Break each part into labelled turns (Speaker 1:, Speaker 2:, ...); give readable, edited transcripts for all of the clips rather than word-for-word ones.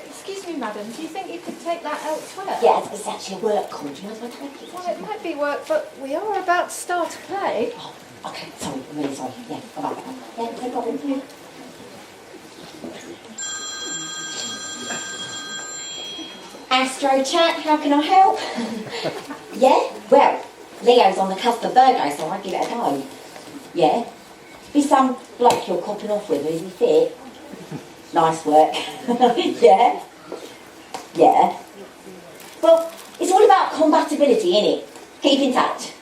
Speaker 1: Excuse me, madam, do you think you could take that elsewhere?
Speaker 2: Yeah, it's actually a work call. Do you mind if I take it?
Speaker 1: Well, it might be work, but we are about to start a play.
Speaker 2: Oh, okay, sorry, I'm really sorry. Yeah, all right. Yeah, no problem. Yeah. Astro Chat, how can I help? Yeah? Well, Leo's on the cusp of Virgo, so I'd give it a go. Yeah? Be some bloke you're copping off with, is he fit? Nice work. Yeah? Yeah. Well, it's all about compatibility, innit? Keep in touch.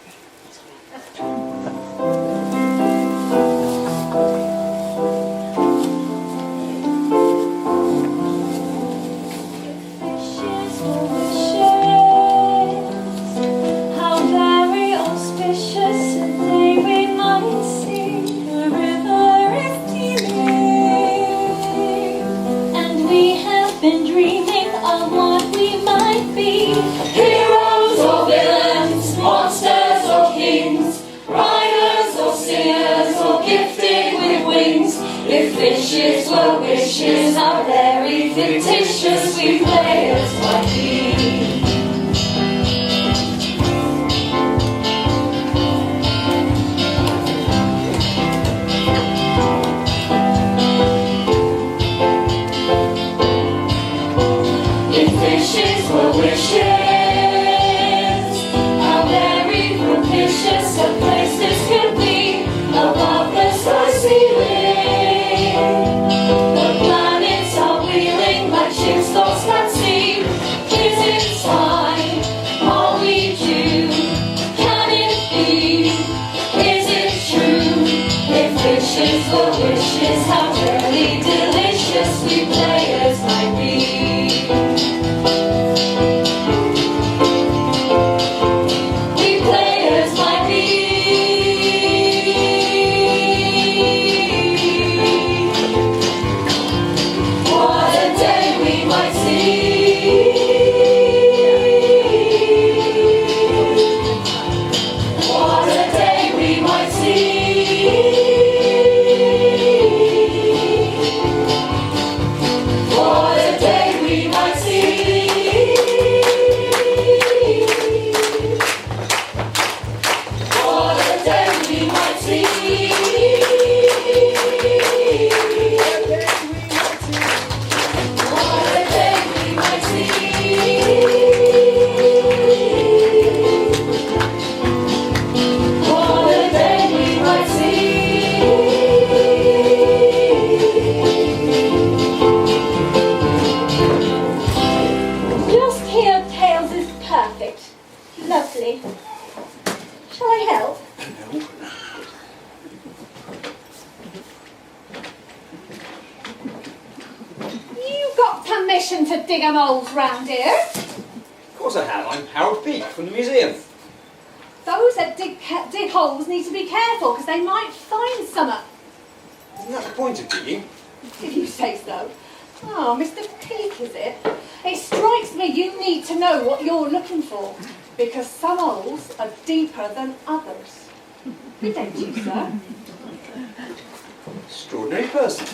Speaker 3: Heroes or villains, monsters or kings, riders or singers or gifted with wings. If fishes were wishes, how very fictitious we players might be. Fishes were wishes, how very propitious a place this could be, above the sky ceiling. The planets are wheeling like ships lost at sea. Is it time? Are we due? Can it be? Is it true? If fishes were wishes, how very delicious we players might be.
Speaker 1: To dig a moles round here.
Speaker 4: Of course I have. I'm Harold Peake from the museum.
Speaker 1: Those that dig holes need to be careful because they might find something.
Speaker 4: Isn't that the point of digging?
Speaker 1: If you say so. Oh, Mr. Peake, is it? It strikes me you need to know what you're looking for because some holes are deeper than others. Don't you, sir?
Speaker 4: Extraordinary person.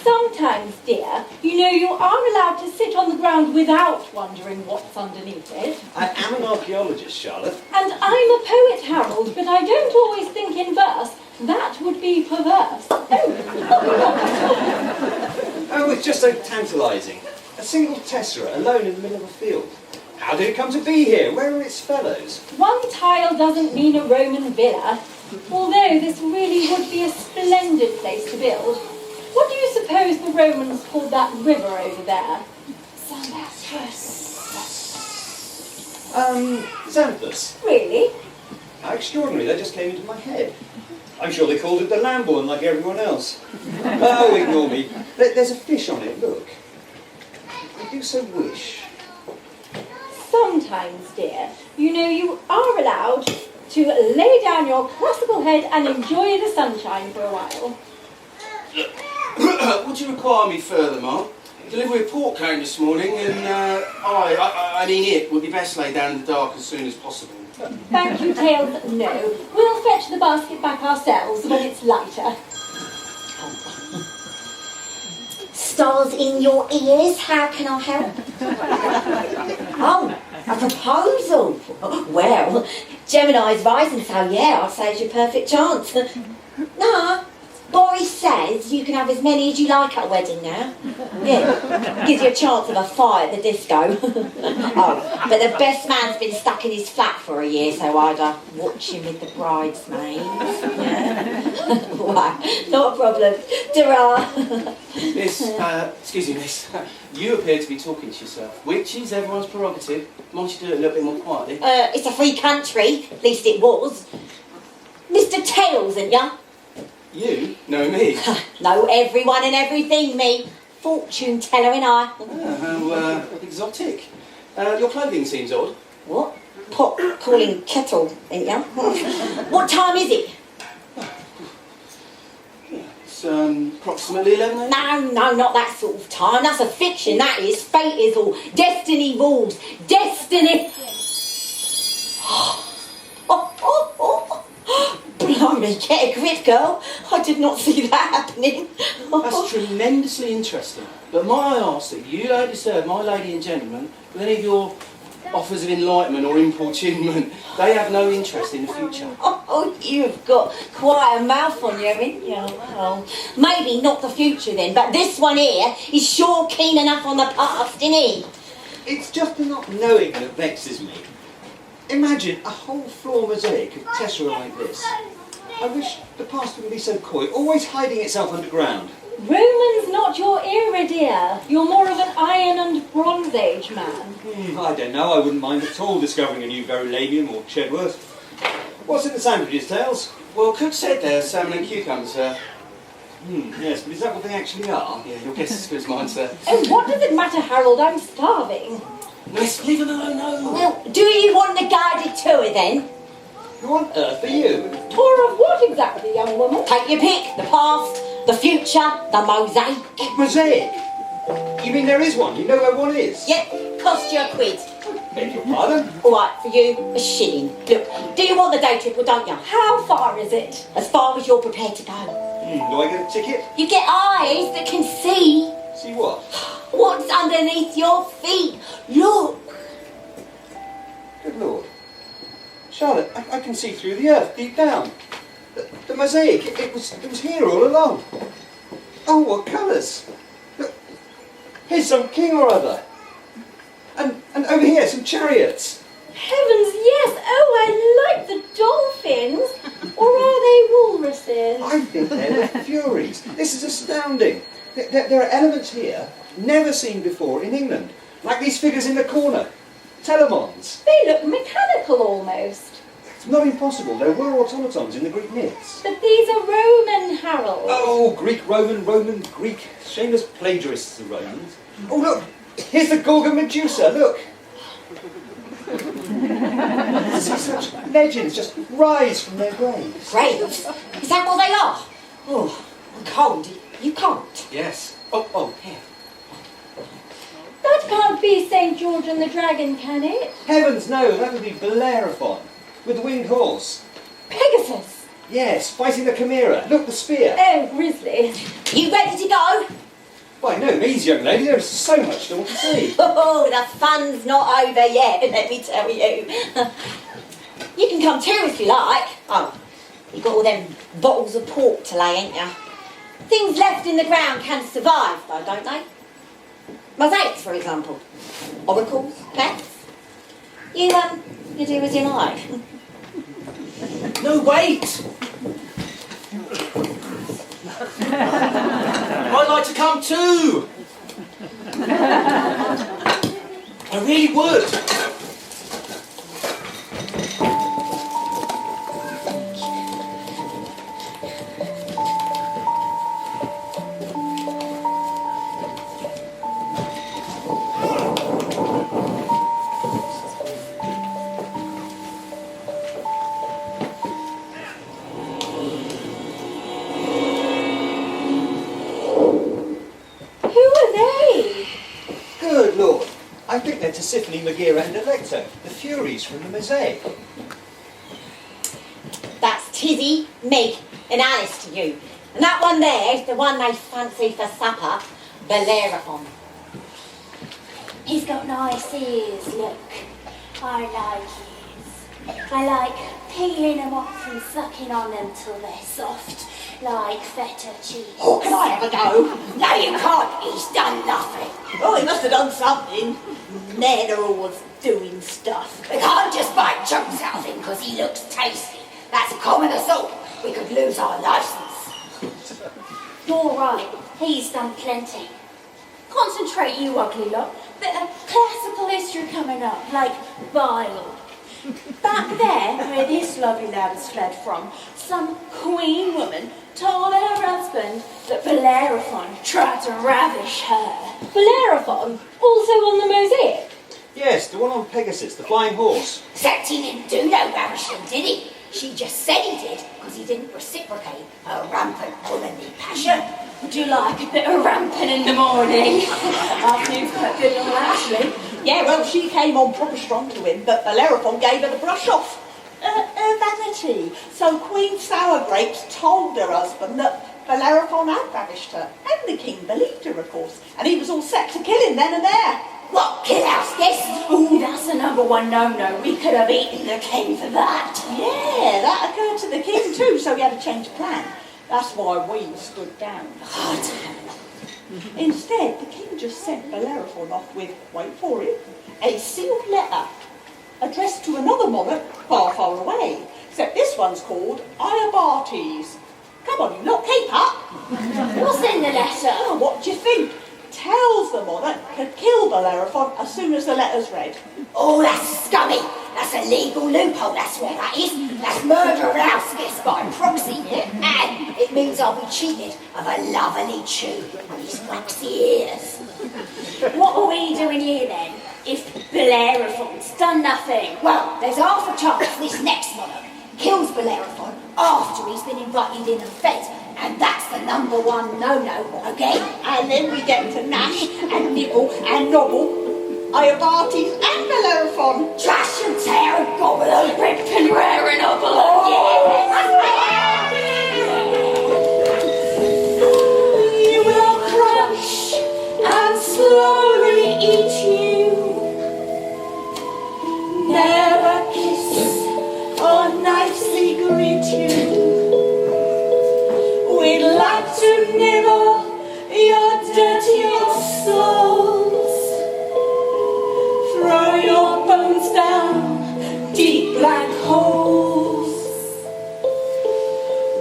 Speaker 2: Sometimes, dear, you know you are allowed to sit on the ground without wondering what's underneath it.
Speaker 4: I am an archaeologist, Charlotte.
Speaker 2: And I'm a poet, Harold, but I don't always think in verse. That would be perverse.
Speaker 4: Oh, it's just so tantalising. A single tessera alone in the middle of a field. How did it come to be here? Where are its fellows?
Speaker 2: One tile doesn't mean a Roman villa, although this really would be a splendid place to build. What do you suppose the Romans called that river over there?
Speaker 4: Xanthus.
Speaker 2: Really?
Speaker 4: How extraordinary, that just came into my head. I'm sure they called it the Lambourne like everyone else. Oh, ignore me. There's a fish on it, look. do so wish.
Speaker 1: Sometimes, dear, you know you are allowed to lay down your classical head and enjoy the sunshine for a while.
Speaker 5: Would you require me further, Mark? Delivery of pork came this morning, and I mean it would be best laid down in the dark as soon as possible.
Speaker 1: Thank you, Tails. No, we'll fetch the basket back ourselves when it's lighter.
Speaker 2: Stars in your ears, how can I help? Oh, a proposal. Well, Gemini's rising, so yeah, I'd say it's your perfect chance. No, Boris says you can have as many as you like at a wedding now. Yeah, gives you a chance of a fight at the disco. Oh, but the best man's been stuck in his flat for a year, so I'd watch him with the bridesmaids. Yeah. Why, not a problem. Ta-ra.
Speaker 5: Miss, excuse me, miss. You appear to be talking to yourself, which is everyone's prerogative. Why don't you do it a little bit more quietly?
Speaker 2: It's a free country, at least it was. Mr. Tails, ain't ya?
Speaker 5: You know me.
Speaker 2: Know everyone and everything, me. Fortune teller and I.
Speaker 5: How exotic. Your clothing seems odd.
Speaker 2: What? Pot calling kettle, ain't ya? What time is it?
Speaker 5: It's approximately 11 a.m.
Speaker 2: No, not that sort of time. That's a fiction, that is. Fate is all. Destiny rules. Destiny. Blimey, get a grip, girl. I did not see that happening.
Speaker 5: That's tremendously interesting. But might I ask that you don't disturb my lady and gentlemen with any of your offers of enlightenment or importunment. They have no interest in the future.
Speaker 2: Oh, you've got quite a mouth on you, haven't you? Well, maybe not the future then, but this one here is sure keen enough on the past, isn't he?
Speaker 4: It's just the not knowing that vexes me. Imagine a whole floor mosaic of tessera like this. I wish the past wouldn't be so coy, always hiding itself underground.
Speaker 1: Roman's not your era, dear. You're more of an Iron and Bronze Age man.
Speaker 4: I don't know, I wouldn't mind at all discovering a new Verulamium or Chedworth. What's in the sandwiches, Tails?
Speaker 5: Well, cook said there's salmon and cucumbers, sir.
Speaker 4: Yes, but is that what they actually are?
Speaker 5: Yeah, your guess is as good as mine, sir.
Speaker 1: Oh, what does it matter, Harold? I'm starving.
Speaker 5: Miss, leave him alone, no.
Speaker 2: Well, do you want the guided tour then?
Speaker 4: Who on earth are you?
Speaker 1: Tour of what exactly, young woman?
Speaker 2: Take your pick. The past, the future, the mosaic.
Speaker 4: Mosaic? You mean there is one? You know where one is?
Speaker 2: Yep, cost you £1.
Speaker 4: Beg your pardon?
Speaker 2: All right, for you, £1. Look, do you want the day trip or don't you?
Speaker 1: How far is it?
Speaker 2: As far as you're prepared to go.
Speaker 4: Do I get a ticket?
Speaker 2: You get eyes that can see
Speaker 4: See what?
Speaker 2: what's underneath your feet. Look.
Speaker 4: Good Lord. Charlotte, I can see through the earth, deep down. The mosaic, it was here all along. Oh, what colours! Look, here's some king or other. And over here, some chariots.
Speaker 1: Heavens, yes! Oh, I like the dolphins! Or are they walruses?
Speaker 4: I think they're the Furies. This is astounding. There are elements here never seen before in England. Like these figures in the corner. Telemons.
Speaker 1: They look mechanical almost.
Speaker 4: It's not impossible. There were automatons in the Greek myths.
Speaker 1: But these are Roman, Harold.
Speaker 4: Oh, Greek, Roman, Greek. Shameless plagiarists, the Romans. Oh, look. Here's the Gorgon Medusa. Look. See such legends just rise from their graves.
Speaker 2: Graves? Is that what they are? Oh, I'm cold. You can't.
Speaker 5: Yes. Oh, here.
Speaker 1: That can't be St. George and the Dragon, can it?
Speaker 4: Heavens, no. That would be Bellerophon with the winged horse.
Speaker 1: Pegasus.
Speaker 4: Yes, fighting the chimera. Look, the spear.
Speaker 1: Oh, Grizzly.
Speaker 2: You ready to go?
Speaker 4: Why, no, these young ladies, there's so much still to see.
Speaker 2: Oh, the fun's not over yet, let me tell you. You can come too if you like. Oh, you got all them bottles of pork to lay, ain't ya? Things left in the ground can survive, though, don't they? Mosaics, for example. Oracles, pets. You do as you like.
Speaker 5: No, wait! I'd like to come too! I really would!
Speaker 4: I think they're Tisiphone, Megaera and Electa, the Furies from the Mosaic.
Speaker 2: That's Tizzy, Meg and Alice to you. And that one there's the one they fancy for supper, Bellerophon.
Speaker 3: He's got nice ears, look. I like ears. I like peeling them off and sucking on them till they're soft, like feta cheese.
Speaker 6: Oh, can I have a go? No, you can't. He's done nothing. Oh, he must have done something. Men are always doing stuff. We can't just bite chunks out of him because he looks tasty. That's common assault. We could lose our licence.
Speaker 3: You're right, he's done plenty. Concentrate, you ugly lot. Bit of classical history coming up, like Bible. Back there, where this lovely lad has fled from, some queen woman told her husband that Bellerophon tried to ravish her.
Speaker 7: Bellerophon? Also on the mosaic?
Speaker 4: Yes, the one on Pegasus, the flying horse.
Speaker 6: Except he didn't do no ravishing, did he? She just said he did because he didn't reciprocate her rampant womanly passion.
Speaker 3: Would you like a bit of ramping in the morning? Afternoon's quite good on actually.
Speaker 6: Yeah, well, she came on proper strong to him, but Bellerophon gave her the brush off. Her vanity. So Queen Sour Grapes told her husband that Bellerophon had ravished her. And the king believed her, of course. And he was all set to kill him then and there. What, kill our guest?
Speaker 3: Ooh, that's the number one no-no. We could have eaten the king for that.
Speaker 6: Yeah, that occurred to the king too, so he had to change plan. That's why we stood down. Instead, the king just sent Bellerophon off with, wait for it, a sealed letter addressed to another monarch far, far away. Except this one's called Iobartes. Come on, you lot, keep up.
Speaker 3: What's in the letter?
Speaker 6: Oh, what do you think? Tells the monarch to kill Bellerophon as soon as the letter's read.
Speaker 8: Oh, that's scummy. That's a legal loophole, that's what that is. That's murder of an house guest by proxy. And it means I'll be cheated of a lovely chew on his waxy ears.
Speaker 3: What are we doing here then, if Bellerophon's done nothing?
Speaker 8: Well, there's half a chance this next monarch kills Bellerophon after he's been invited in and fed. And that's the number one no-no, okay?
Speaker 6: And then we get to gnash and nibble and nobble Iobartes and Bellerophon.
Speaker 8: Trash and tear and gobble and
Speaker 3: Rip and rare and obble.
Speaker 8: He will crunch and slowly eat you. Never kiss or nicely greet you. We'd like to nibble your dirty old souls. Throw your bones down deep black holes.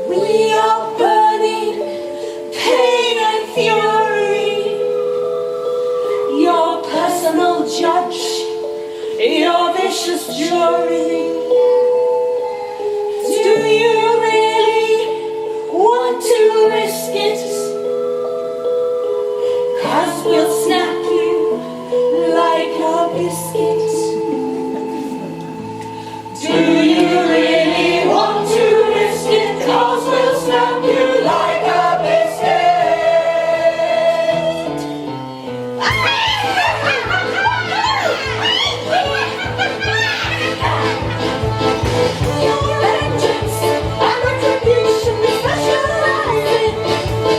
Speaker 8: We are burning pain and fury. Your personal judge, your vicious jury. Do you really want to risk it? 'Cause we'll snap you like a biscuit. Do you really want to risk it? 'Cause we'll snap you like a biscuit. Your vengeance and retribution specialize in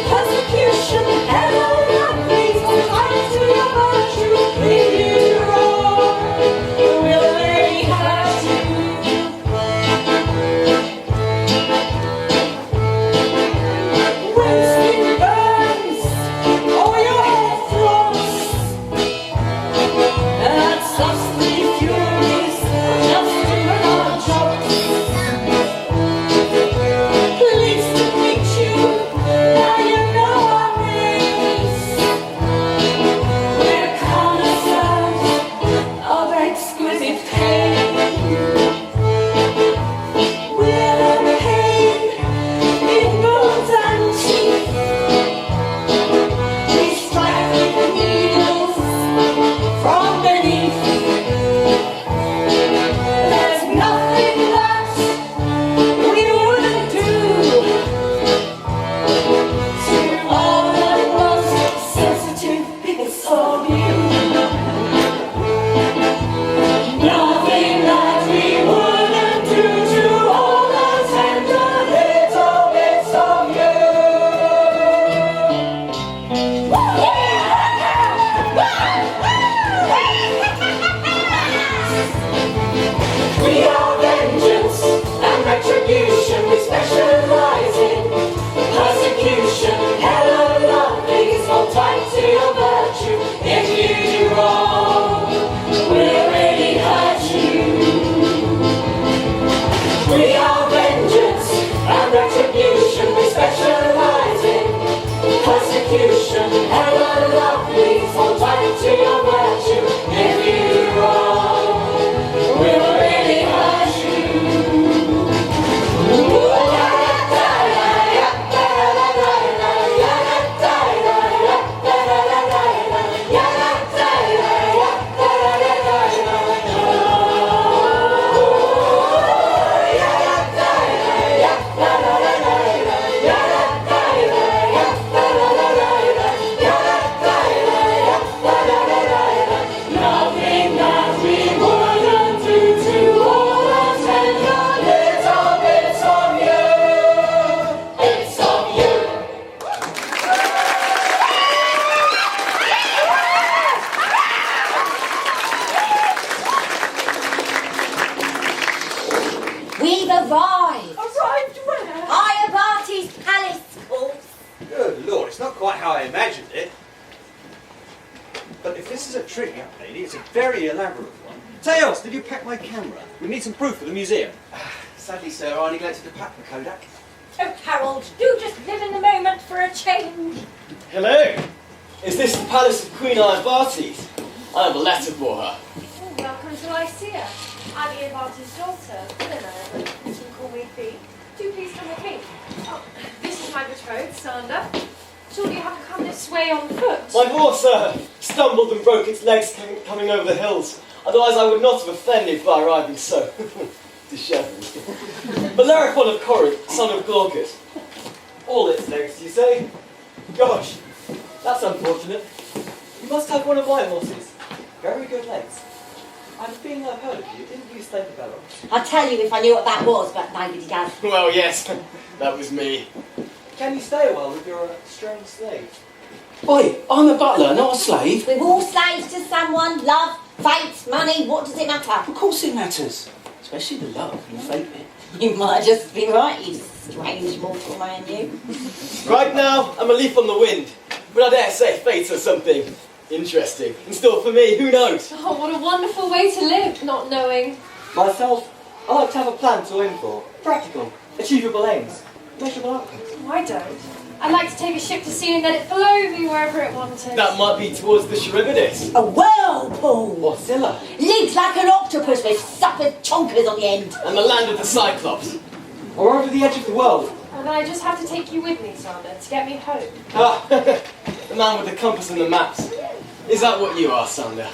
Speaker 8: persecution and all your pleas will fight to your virtue. Leave you wrong, will they hurt you? When skin burns or your head throbs, that's us three furies just doing our jobs. Pleased to meet you, now you know our names. We're connoisseurs of exquisite pain. We're the pain in bones and teeth. We strike with needles from beneath. There's nothing that we wouldn't do to all the most sensitive bits of you.
Speaker 4: trick me up, lady. It's a very elaborate one. Tails, did you pack my camera? We need some proof for the museum.
Speaker 5: Sadly, sir, I neglected to pack the Kodak.
Speaker 7: Oh, Harold, do just live in the moment for a change.
Speaker 9: Hello. Is this the Palace of Queen Iobartes? I have a letter for her.
Speaker 3: Oh, welcome to Lycia. I'm Iobartes' daughter, Helena, but you can call me Fee. Do please come with me. Oh, this is my betrothed, Sander. Surely you haven't come this way on foot?
Speaker 9: My horse stumbled and broke its legs coming over the hills. Otherwise I would not have offended by arriving so dishevelled. Bellerophon of Corinth, son of Glaucus. All its legs, you say? Gosh, that's unfortunate. You must have one of my horses. Very good legs. I have a feeling I've heard of you. Didn't you stay for Bellerophon?
Speaker 2: I'd tell you if I knew what that was, but nobody does.
Speaker 9: Well, yes, that was me. Can you stay a while with your strange slave?
Speaker 5: Oi, I'm a butler, not a slave.
Speaker 2: We're all slaves to someone. Love, fate, money, what does it matter?
Speaker 5: Of course it matters. Especially the love and the fate bit.
Speaker 2: You might just be right, you strange mortal man, you.
Speaker 9: Right now, I'm a leaf on the wind. But I dare say fate or something interesting in store for me, who knows?
Speaker 3: Oh, what a wonderful way to live, not knowing.
Speaker 9: Myself, I like to have a plan to aim for. Practical, achievable aims, measurable outcomes.
Speaker 3: Oh, I don't. I'd like to take a ship to sea and let it follow me wherever it wanted.
Speaker 9: That might be towards the Charybdis.
Speaker 2: A whirlpool!
Speaker 9: Or Scylla.
Speaker 2: Lives like an octopus with suppered chonkers on the end.
Speaker 9: And the land of the Cyclops. Or over the edge of the world.
Speaker 3: And I just have to take you with me, Sander, to get me home.
Speaker 9: Ah, the man with the compass and the maps. Is that what you are, Sander?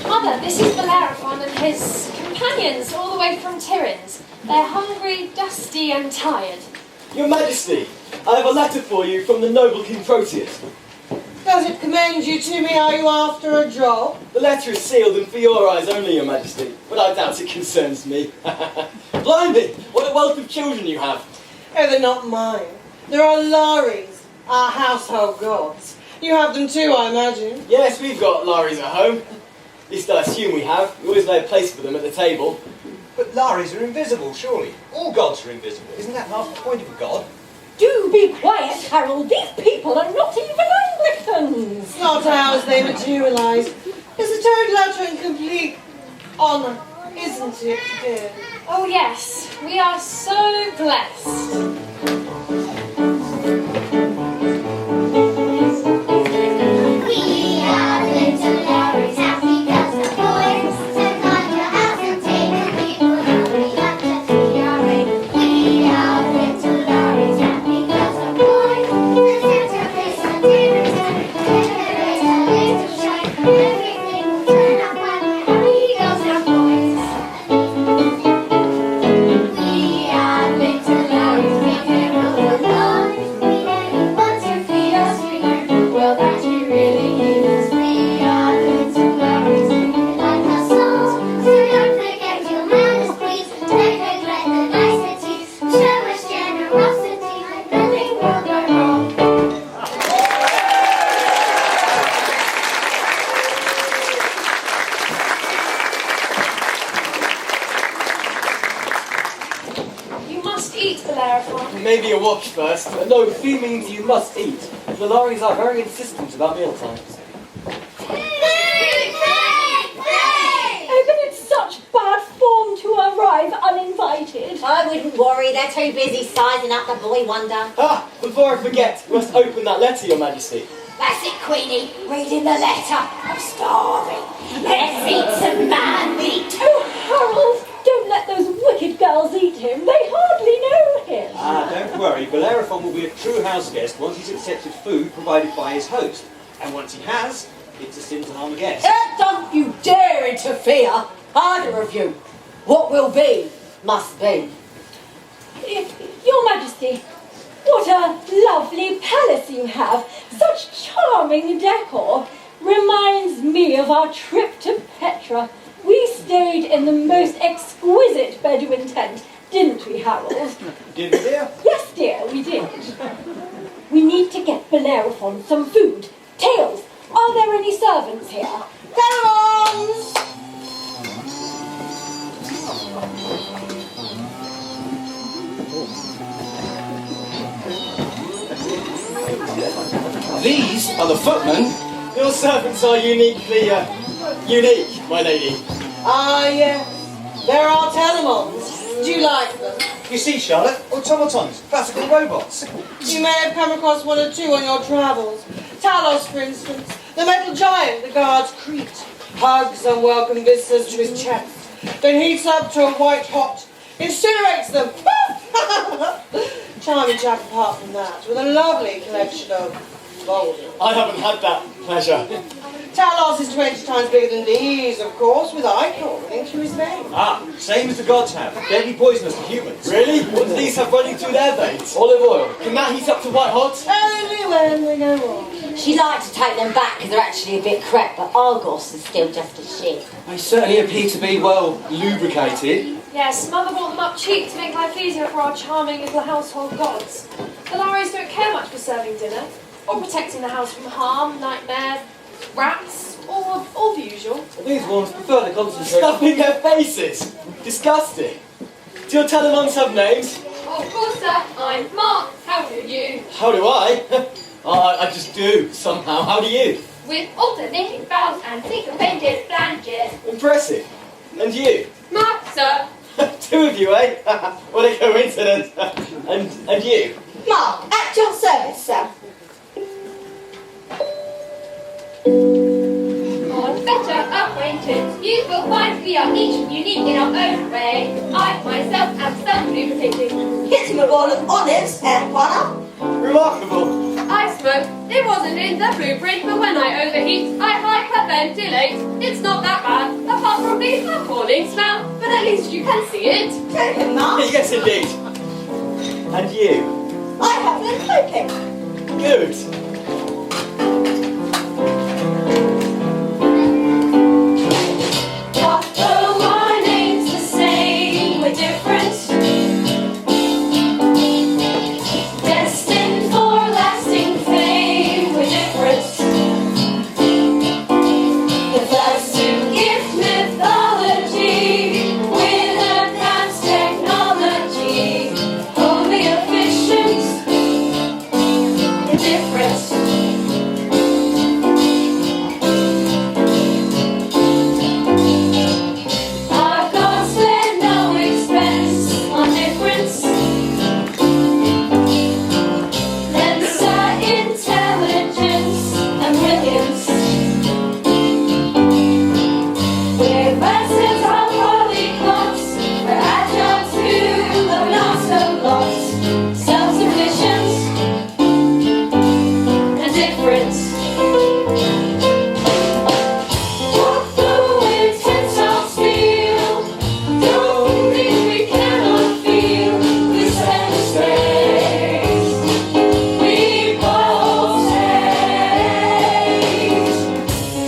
Speaker 3: Mother, this is Bellerophon and his companions all the way from Tiryns. They're hungry, dusty and tired.
Speaker 9: Your Majesty, I have a letter for you from the noble King Proteus.
Speaker 6: Does it commend you to me? Are you after a job?
Speaker 9: The letter is sealed and for your eyes only, Your Majesty, but I doubt it concerns me. Blimey, what a wealth of children you have.
Speaker 6: Oh, they're not mine. There are Lares, our household gods. You have them too, I imagine.
Speaker 9: Yes, we've got Lares at home. At least I assume we have. We always lay a place for them at the table.
Speaker 4: But Lares are invisible, surely. All gods are invisible. Isn't that half the point of a god?
Speaker 7: Do be quiet, Harold. These people are not even Anglicans.
Speaker 6: It's not how they materialise. It's a total, utter and complete honour, isn't it, dear?
Speaker 3: Oh yes, we are so blessed.
Speaker 10: We are little Lares, happy girls and boys. So come your house and take the people who we love just we are in. We are little Lares, happy girls and boys. And Santa Claus and decorates a little shine. Everything will turn out fine. Happy girls and boys. We are little Lares, we care all alone. We know you want to feed us, we know well that you really need us. We are little Lares, we like our souls. So don't forget your manners, please. Don't neglect the niceties. Show us generosity, nothing will go wrong.
Speaker 3: You must eat, Bellerophon.
Speaker 9: Maybe a watch first. No, fee means you must eat. The Lares are very insistent about meal times.
Speaker 7: Oh, but it's such bad form to arrive uninvited.
Speaker 2: I wouldn't worry, they're too busy sizing up the boy wonder.
Speaker 9: Ah, before I forget, you must open that letter, Your Majesty.
Speaker 2: That's it, Queenie, reading the letter. I'm starving. Let's eat some man meat.
Speaker 7: Oh, Harold, don't let those wicked girls eat him. They hardly know him.
Speaker 4: Ah, don't worry. Bellerophon will be a true house guest once he's accepted food provided by his host. And once he has, it's a sin to harm a guest.
Speaker 2: Don't you dare interfere, either of you. What will be, must be.
Speaker 7: Your Majesty, what a lovely palace you have. Such charming decor. Reminds me of our trip to Petra. We stayed in the most exquisite Bedouin tent, didn't we, Harold?
Speaker 4: Did we, dear?
Speaker 7: Yes, dear, we did. We need to get Bellerophon some food. Tails, are servants here.
Speaker 6: Bellerophons!
Speaker 5: These are the footmen.
Speaker 9: Your servants are uniquely, unique, my lady.
Speaker 6: Ah, yes. There are telemons. Do you like them?
Speaker 4: You see, Charlotte, automatons, classical robots.
Speaker 6: You may have come across one or two on your travels. Talos, for instance, the metal giant that guards Crete, hugs unwelcome visitors to his chest, then heats up to a white hot, incinerates them. Charming chap apart from that, with a lovely collection of boulders.
Speaker 9: I haven't had that pleasure.
Speaker 6: Talos is 20 times bigger than these, of course, with ichor running through his veins.
Speaker 4: Ah, same as the gods have. Deadly poisonous to humans.
Speaker 9: Really? What do these have running through their veins? Olive oil. Can that heat up to white hot?
Speaker 6: Only when we go on.
Speaker 2: She'd like to take them back because they're actually a bit crap, but Argos is still just a shit.
Speaker 5: They certainly appear to be well lubricated.
Speaker 3: Yes, Mother bought them up cheap to make life easier for our charming little household gods. The Lares don't care much for serving dinner, or protecting the house from harm, nightmare, rats, or all the usual.
Speaker 9: These ones prefer the concentration. Stuff in their faces. Disgusting. Do your telemons have names?
Speaker 3: Of course, sir. I'm Mark. How do you?
Speaker 9: How do I? I just do, somehow. How do you?
Speaker 3: With alternating bows and syncopated flanges.
Speaker 9: Impressive. And you?
Speaker 3: Mark, sir.
Speaker 9: Two of you, eh? What a coincidence. And you?
Speaker 6: Mark, at your service, sir.
Speaker 3: On better acquaintance, you will find we are each unique in our own way. I myself am self-lubricating.
Speaker 6: Hit him a ball of olives and one up.
Speaker 9: Remarkable.
Speaker 3: I smoke. It wasn't in the blueprint, but when I overheat, I hyperventilate. It's not that bad, apart from the appalling smell, but at least you can see it.
Speaker 6: Tell him, Mark.
Speaker 9: Yes, indeed. And you?
Speaker 6: I have been hoping.
Speaker 9: Good.
Speaker 3: Although our name's the same, we're different. Destined for lasting fame, we're different. The first to gift mythology with advanced technology. Only efficient, we're different. Our gods spare no expense on difference. Lends our intelligence and brilliance. We're versus our polyglots. We're agile to the blast of lots. Self-sufficient and different. Walk through intense steel. Don't think we cannot feel this end space. We both taste.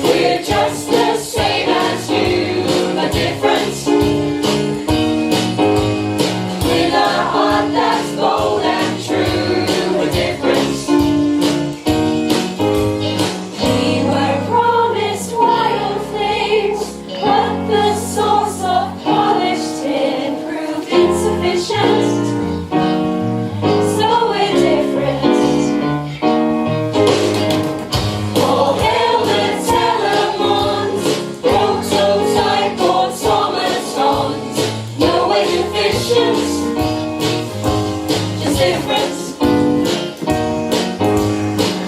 Speaker 3: We're just the same as you, but different. With a heart that's bold and true, we're different. We were promised wild flames, but the source of polished tin proved insufficient. So we're different. All hail the telemons, prototype automatons. No way efficient, just different.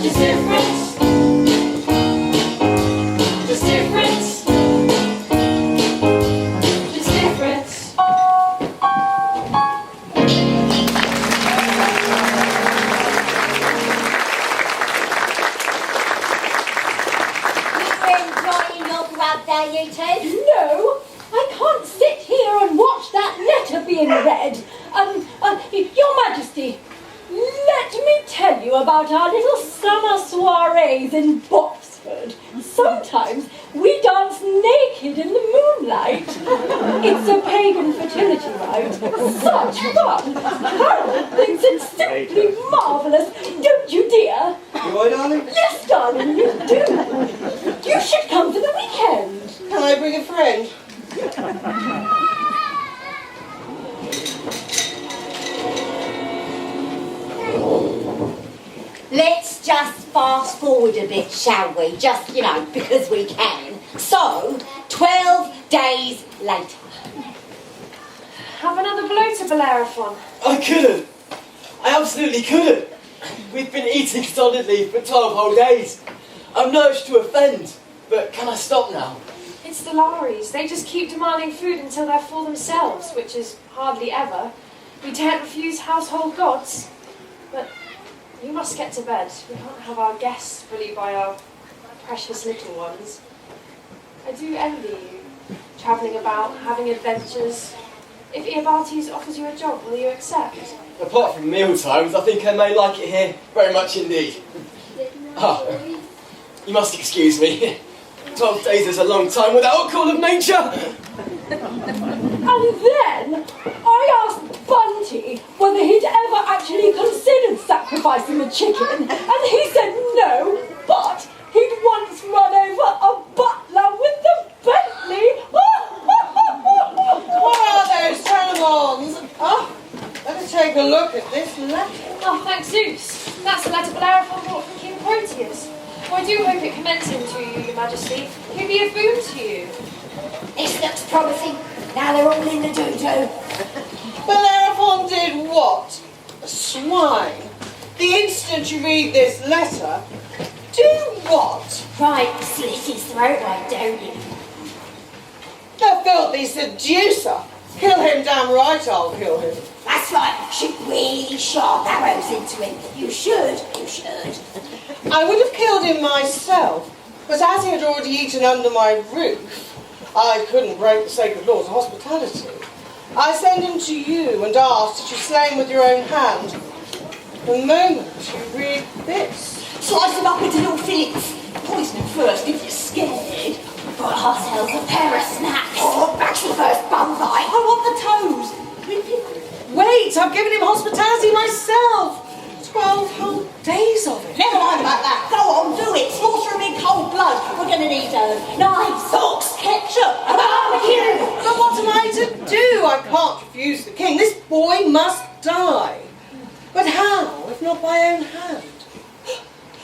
Speaker 3: Just different. Just different. Just different.
Speaker 2: You're enjoying your grub there, you two?
Speaker 7: No, I can't sit here and watch that letter being read. Your Majesty, let me tell you about our little summer soirees in Boxford. Sometimes we dance naked in the moonlight. It's a pagan fertility rite. Such fun! Harold thinks it's simply marvellous. Don't you, dear?
Speaker 4: You all right, darling?
Speaker 7: Yes, darling, you do. You should
Speaker 11: friend.
Speaker 2: Let's just fast forward a bit, shall we? Just, because we can. So, 12 days later.
Speaker 12: Have another blow to Bellerophon.
Speaker 9: I couldn't. I absolutely couldn't. We've been eating solidly for 12 whole days. I'm nourished to offend, but can I stop now?
Speaker 12: It's the Lares. They just keep demanding food until they're full themselves, which is hardly ever. We daren't refuse household gods. But you must get to bed. We can't have our guests bullied by our precious little ones. I do envy you, travelling about, having adventures. If Iobates offers you a job, will you accept?
Speaker 9: Apart from meal times, I think I may like it here very much indeed. You must excuse me. 12 days is a long time without a call of nature.
Speaker 7: And then I asked Bunty whether he'd ever actually considered sacrificing the chicken, and he said no, but he'd once run over a butler with the Bentley.
Speaker 11: What are those telemons? Oh, let us take a look at this letter.
Speaker 12: Oh, thank Zeus. That's the letter Bellerophon brought from King Proteus. Well, I do hope it commends him to you, Your Majesty. He'll be a boon to you.
Speaker 2: This looks promising. Now they're all in the doo-doo.
Speaker 11: Bellerophon did what? A swine. The instant you read this letter, do what?
Speaker 2: Right, slit his throat, like, don't you?
Speaker 11: The filthy seducer. Kill him, damn right I'll kill him.
Speaker 2: That's right, shoot really sharp arrows into him. You should.
Speaker 11: I would have killed him myself, but as he had already eaten under my roof, I couldn't break the sacred laws of hospitality. I send him to you and ask that you slay him with your own hand. The moment you read this.
Speaker 2: Slice him up into little fillets. Poison him first if you're scared. Got ourselves a pair of snacks. Oh, back to first, bumfight.
Speaker 11: I want the toes. Wait, I've given him hospitality myself. 12 whole days of it.
Speaker 6: Never mind about that. Go on, do it. Slaughter him in cold blood. We're going to need knives, forks, ketchup, a barbecue.
Speaker 11: But what am I to do? I can't refuse the king. This boy must die. But how, if not by own hand?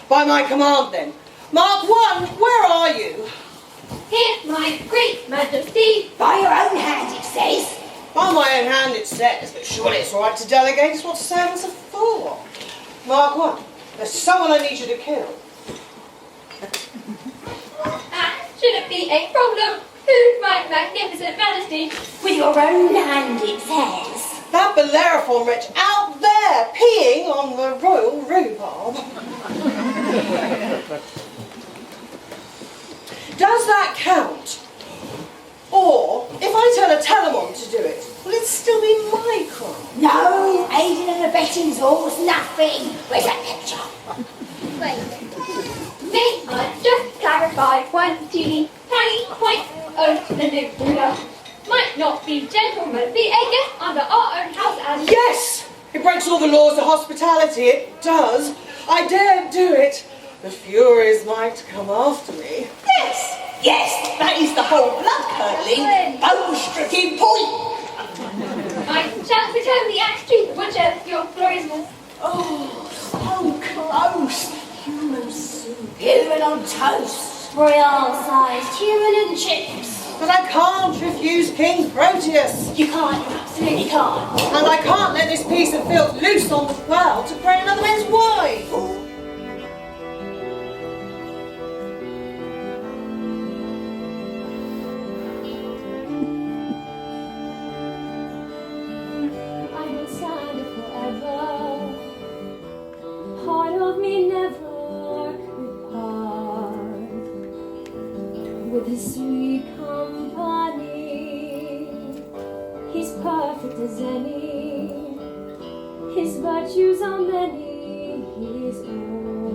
Speaker 11: By my command, then. Mark 1, where are you?
Speaker 10: Here, my great majesty.
Speaker 2: By your own hand, it says.
Speaker 11: By my own hand, it says, but surely it's all right to delegate. It's what servants are for. Mark 1, there's someone I need you to kill.
Speaker 10: That shouldn't be a problem. Food, my magnificent majesty.
Speaker 2: With your own hand, it says.
Speaker 11: That Bellerophon wretch out there, peeing on the royal rhubarb. Does that count? Or, if I tell a telemon to do it, will it still be my crime?
Speaker 2: No, aiding and abetting's almost nothing. Where's that picture?
Speaker 10: May I just clarify one teeny tiny point of the new ruler? Might not be gentlemanly, a guest under our own house as...
Speaker 11: Yes! It breaks all the laws of hospitality, it does. I daren't do it. The Furies might come after me.
Speaker 6: Yes, that is the whole blood-curdling, bone-stricken point.
Speaker 10: I shall return the axe to the butcher, your gloriousness.
Speaker 6: Oh, so close. Human soup.
Speaker 2: Human on toast. Royale-sized human and chips.
Speaker 11: But I can't refuse King Proteus.
Speaker 2: You can't, you absolutely can't.
Speaker 11: And I can't let this piece of filth loose on the world to prey another man's wife.
Speaker 7: I will stand forever. Part of me never could part with his sweet company. He's perfect as any. His virtues are many. He's all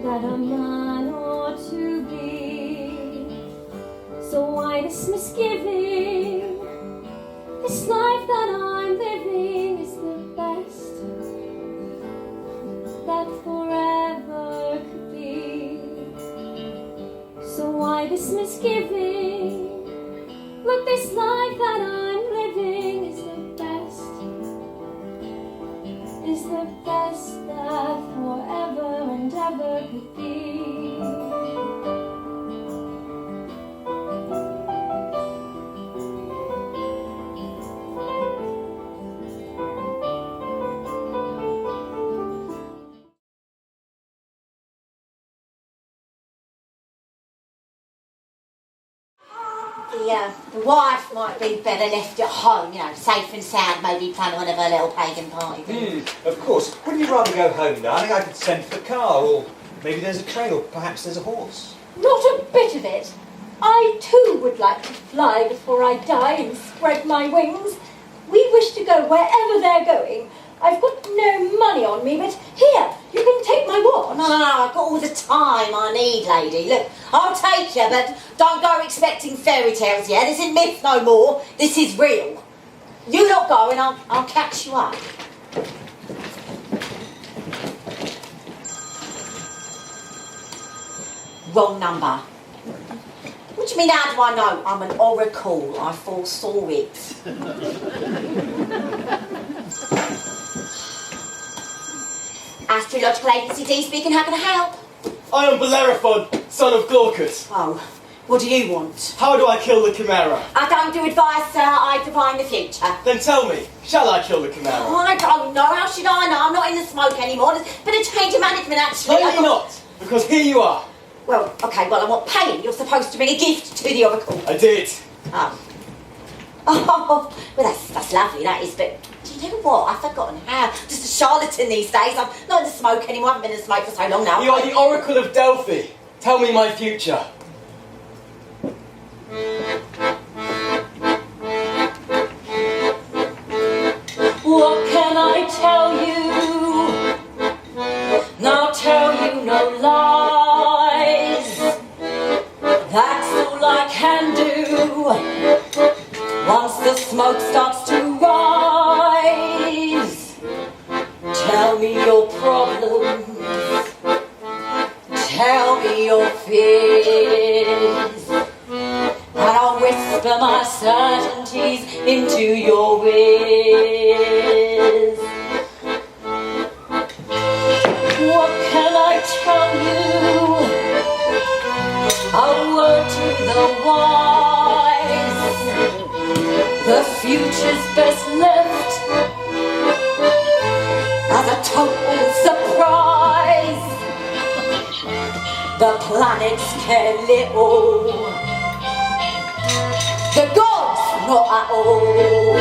Speaker 7: that a man ought to be. So why this misgiving? This life that I'm living is the best that forever could be. So why this misgiving that this life that I'm living is the best that forever and ever could be.
Speaker 2: The wife might be better left at home, safe and sound, maybe planning one of her little pagan parties.
Speaker 4: Of course. Wouldn't you rather go home, darling? I could send for the car, or maybe there's a train, or perhaps there's a horse.
Speaker 7: Not a bit of it. I too would like to fly before I die and spread my wings. We wish to go wherever they're going. I've got no money on me, but here, you can take my watch.
Speaker 2: No, I've got all the time I need, lady. Look, I'll take you, but don't go expecting fairy tales, yeah? This isn't myth no more. This is real. You lot go and I'll catch you up. Wrong number. What do you mean, how do I know? I'm an oracle. I foresaw it. Astrological Agency D speaking, how can I help?
Speaker 9: I am Bellerophon, son of Glaucus.
Speaker 2: Oh, what do you want?
Speaker 9: How do I kill the Chimera?
Speaker 2: I don't do advice, sir. I divine the future.
Speaker 9: Then tell me, shall I kill the Chimera?
Speaker 2: Oh, I don't know. How should I know? I'm not in the smoke anymore. There's been a change of management, actually.
Speaker 9: Maybe not, because here you are.
Speaker 2: Well, OK, well, I'm not paying. You're supposed to bring a gift to the oracle.
Speaker 9: I did.
Speaker 2: Oh, well, that's lovely, that is, but do you know what? I've forgotten how. Just a charlatan these days. I'm not in the smoke anymore. I haven't been in the smoke for so long now.
Speaker 9: You are the Oracle of Delphi. Tell me my future.
Speaker 7: What can I tell you? Now tell you no lies. That's all I can do. Once the smoke starts to rise, tell me your problems, tell me your fears, and I'll whisper my certainties into your ears. What can I tell you? A word to the wise. The future's best left as a total surprise. The planets care little, the gods not at all.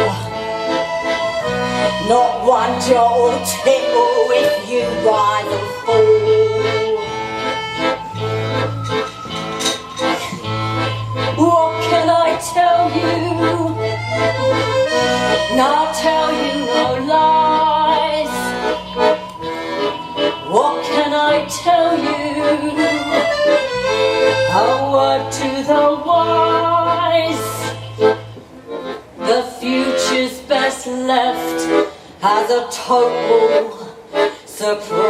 Speaker 7: Not one jot or tittle if you rise and fall. What can I tell you? Not tell you no lies. What can I tell you? A word to the wise. The future's best left as a total surprise.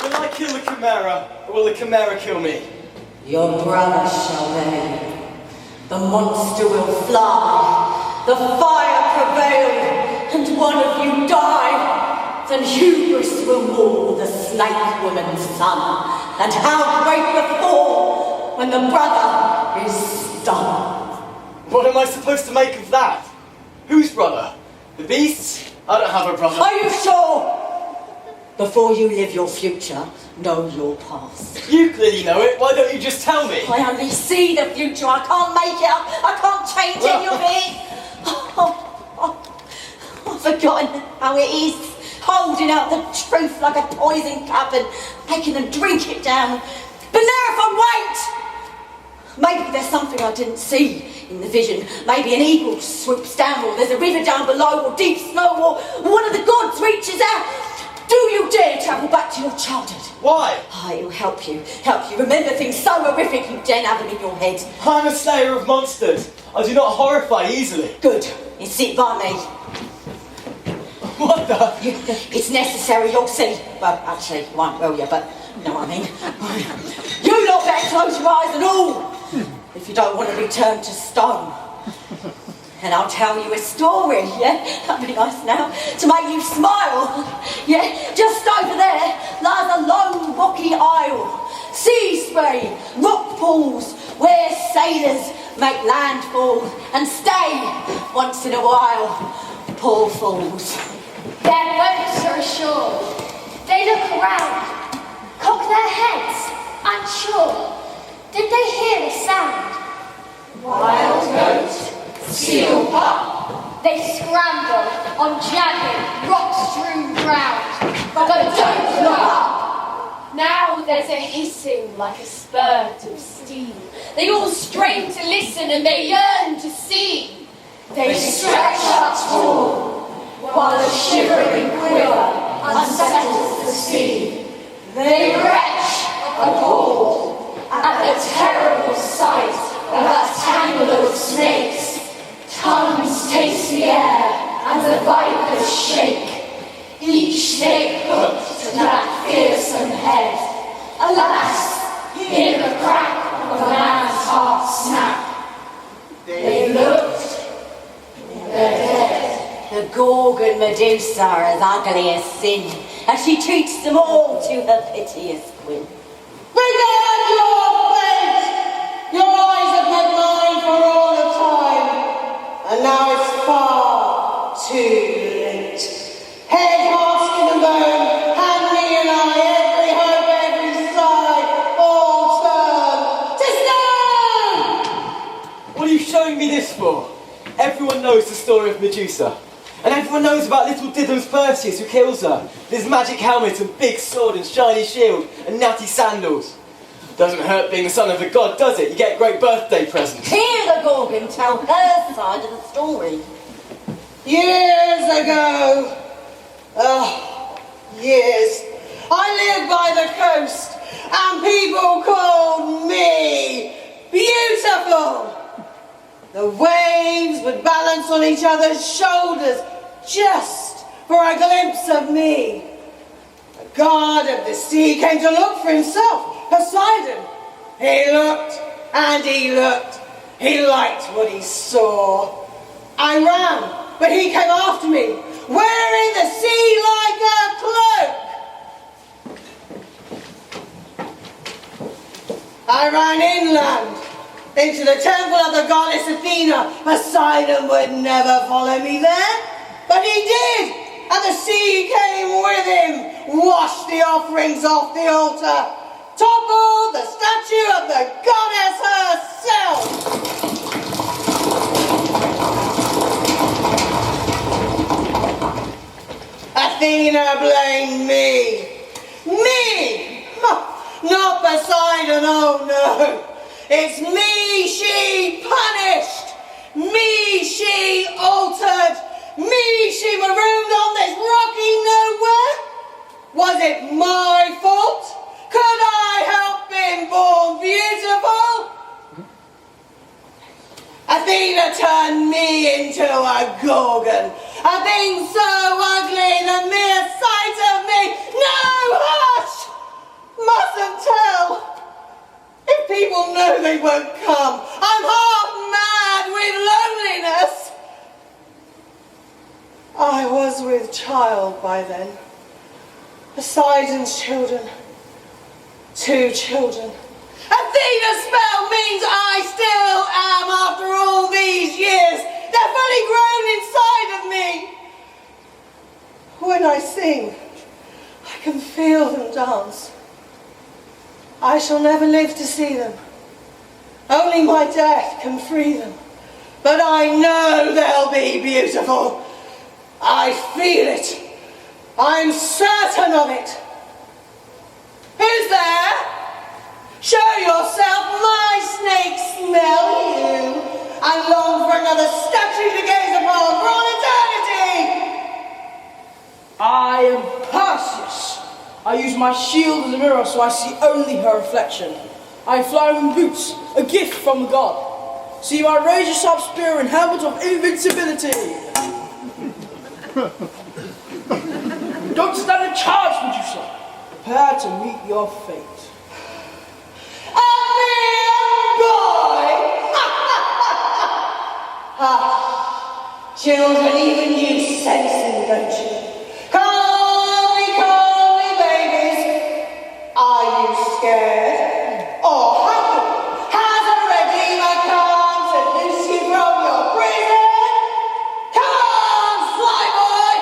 Speaker 9: Will I kill the Chimera, or will the Chimera kill me?
Speaker 2: Your brother shall bear. The monster will fly. The fire prevail, and one of you die. Then hubris will maul the snake woman's son. And how great the fall when the brother is done.
Speaker 9: What am I supposed to make of that? Whose brother? The beast's? I don't have a brother.
Speaker 2: Are you sure? Before you live your future, know your past.
Speaker 9: You clearly know it. Why don't you just tell me?
Speaker 2: I only see the future. I can't make it up. I can't change any of it. I've forgotten how it is. Holding out the truth like a poison cup and making them drink it down. Bellerophon, wait! Maybe there's something I didn't see in the vision. Maybe an eagle swoops down, or there's a river down below, or deep snow, or one of the gods reaches out. Do you dare travel back to your childhood?
Speaker 9: Why?
Speaker 2: Oh, it'll help you remember things so horrific you didn't have them in your head.
Speaker 9: I'm a slayer of monsters. I do not horrify easily.
Speaker 2: Good, it's sit by me.
Speaker 9: What the?
Speaker 2: It's necessary, you'll see. Well, actually, it won't, will you? But you know what I mean. You lot better close your eyes and all, if you don't want to be turned to stone. And I'll tell you a story, yeah? That'd be nice now, to make you smile. Yeah, just over there lies a long rocky isle. Sea spray, rock pools, where sailors make landfall and stay once in a while. Poor fools.
Speaker 10: Their boats are ashore. They look around, cock their heads, unsure. Did they hear the sound?
Speaker 3: Wild goat, seal pup.
Speaker 10: They scramble on jagged, rock-strewn ground, but don't look up.
Speaker 12: Now there's a hissing like a spurt of steam. They all strain to listen and they yearn to see.
Speaker 3: They stretch out tall, while a shivering quiver unsettles the sea. They retch, appalled, at the terrible sight of that tangle of snakes. Tongues taste the air, and the vipers shake. Each snake hooked to that fearsome head. Alas, hear the crack of a man's heart snap. They looked, they're dead.
Speaker 2: The Gorgon Medusa are as ugly as sin, and she treats them all to her piteous quin.
Speaker 11: Regard your fate! Your eyes have met mine for all the time, and now it's far too late. Head, heart, skin and bone, hand, knee and eye, every hope, every sigh, all turn to stone!
Speaker 9: What are you showing me this for? Everyone knows the story of Medusa. And everyone knows about little Diddums Perseus who kills her. With his magic helmet and big sword and shiny shield and natty sandals. Doesn't hurt being the son of a god, does it? You get great birthday presents.
Speaker 2: Hear the Gorgon tell her side of the story.
Speaker 11: Years ago, years, I lived by the coast, and people called me beautiful. The waves would balance on each other's shoulders just for a glimpse of me. The god of the sea came to look for himself, Poseidon. He looked and he looked. He liked what he saw. I ran, but he came after me, wearing the sea like a cloak. I ran inland, into the temple of the goddess Athena. Poseidon would never follow me there, but he did, and the sea came with him, washed the offerings off the altar, toppled the statue of the goddess herself. Athena blamed me. Me! Not Poseidon, oh no. It's me she punished, me she altered, me she marooned on this rocky nowhere. Was it my fault? Could I help being born beautiful? Athena turned me into a Gorgon, a thing so ugly the mere sight of me. No, hush! Mustn't tell. If people know they won't come, I'm half mad with loneliness. I was with child by then. Poseidon's children. 2 children. Athena's spell means I still am after all these years. They're fully grown inside of me. When I sing, I can feel them dance. I shall never live to see them. Only my death can free them. But I know they'll be beautiful. I feel it. I'm certain of it. Who's there? Show yourself, my snake smell you. I long for another statue to gaze upon for all eternity.
Speaker 5: I am Perseus.
Speaker 13: I use my shield as a mirror so I see only her reflection. I fly with boots, a gift from the god. See my razor-sharp spear and helmet of invincibility. Don't stand a chance, Medusa. Prepare to meet your fate.
Speaker 11: Children, even you sense them, don't you? Call me babies. Are you scared or happy? Has a redeemer come to loose you from your prison? Come on, fly boy!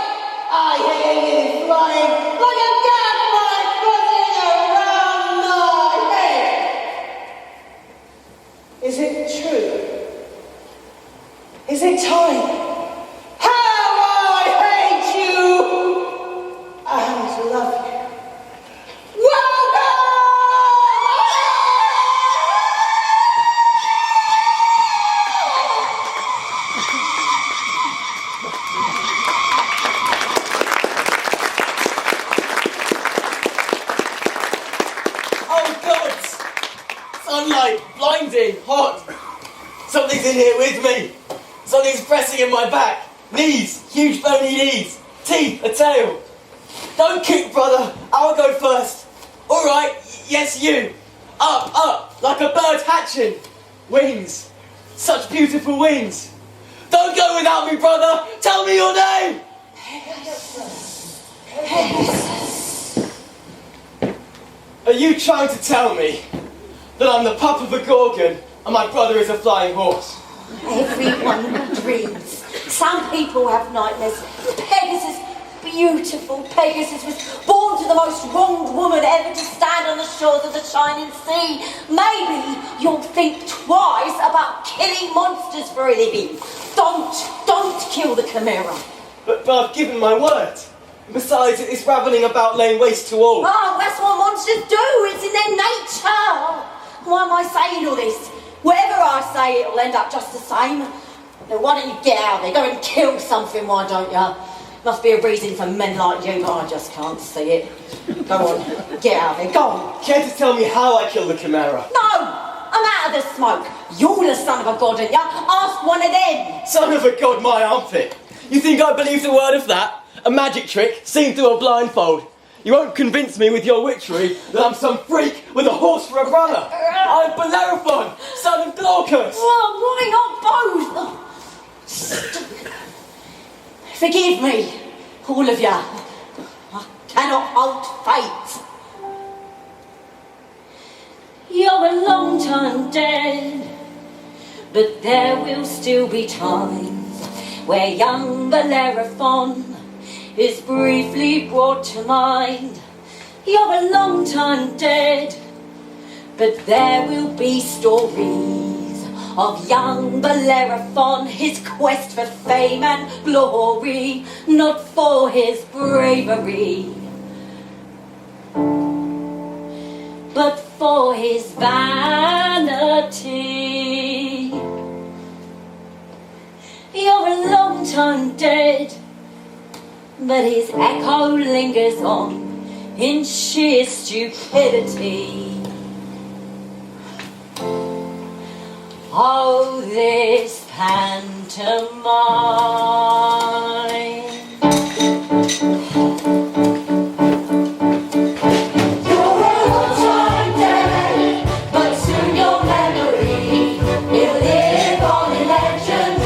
Speaker 11: I hear you flying like a gadfly buzzing around my head. Is it true? Is it time?
Speaker 9: Sunlight, blinding, hot. Something's in here with me. Something's pressing in my back. Knees, huge bony knees. Teeth, a tail. Don't kick, brother. I'll go first. All right, yes, you. Up, like a bird hatching. Wings, such beautiful wings. Don't go without me, brother. Tell me your name. Are you trying to tell me that I'm the pup of a gorgon and my brother is a flying horse?
Speaker 2: Everyone dreams. Some people have nightmares. Pegasus, beautiful Pegasus, was born to the most wronged woman ever to stand on the shores of the shining sea. Maybe you'll think twice about killing monsters for a living. Don't kill the chimera.
Speaker 9: But I've given my word. Besides, it's raveling about laying waste to all.
Speaker 2: Oh, that's what monsters do. It's in their nature. Why am I saying all this? Whatever I say, it'll end up just the same. Now, why don't you get out there? Go and kill something, why don't you? Must be a reason for men like you, but I just can't see it. Go on, get out there, go on.
Speaker 9: Care to tell me how I killed the chimera?
Speaker 2: No! I'm out of the smoke. You're the son of a god, aren't you? Ask one of them.
Speaker 9: Son of a god, my armpit. You think I believe the word of that? A magic trick seen through a blindfold. You won't convince me with your witchery that I'm some freak with a horse for a brother. I'm Bellerophon, son of Glaucus.
Speaker 2: Well, why not both? Forgive me, all of you. I cannot hold fate.
Speaker 7: You're a long time dead, but there will still be times where young Bellerophon is briefly brought to mind. You're a long time dead, but there will be stories of young Bellerophon, his quest for fame and glory, not for his bravery, but for his vanity. You're a long time dead, but his echo lingers on in sheer stupidity. Oh, this pantomime. You're a long time dead, but soon your memory will live on in legends,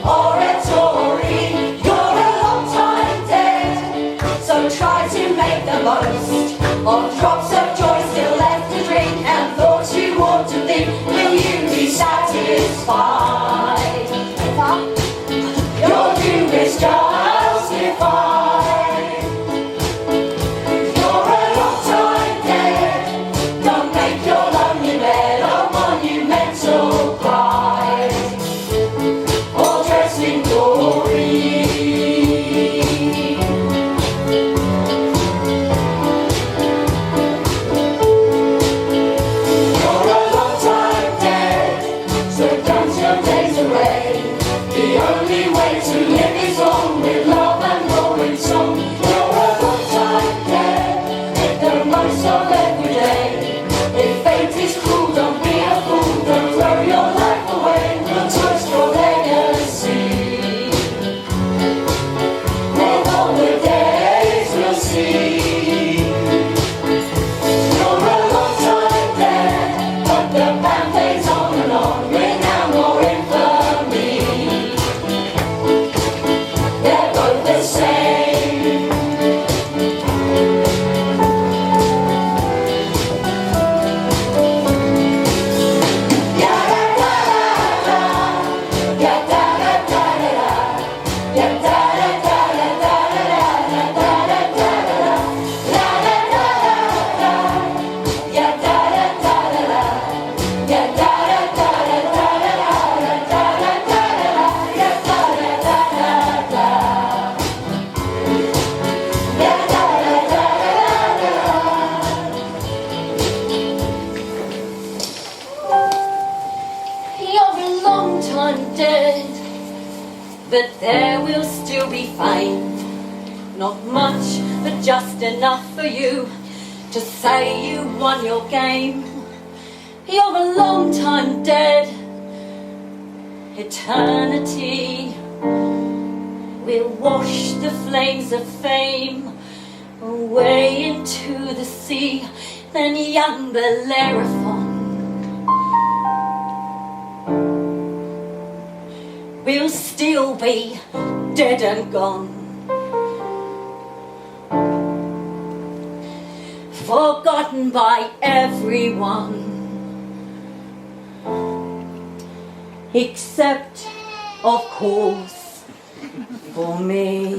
Speaker 7: oratory. You're a long time dead, so try to make the most of drops of joy still left to drink and thoughts you want to think. Will you be satisfied? Your doom is just one dead, but there will still be fame. Not much, but just enough for you to say you won your game. You're a long time dead. Eternity will wash the flames of fame away into the sea. Then young Bellerophon will still be dead and gone, forgotten by everyone, except, of course, for me.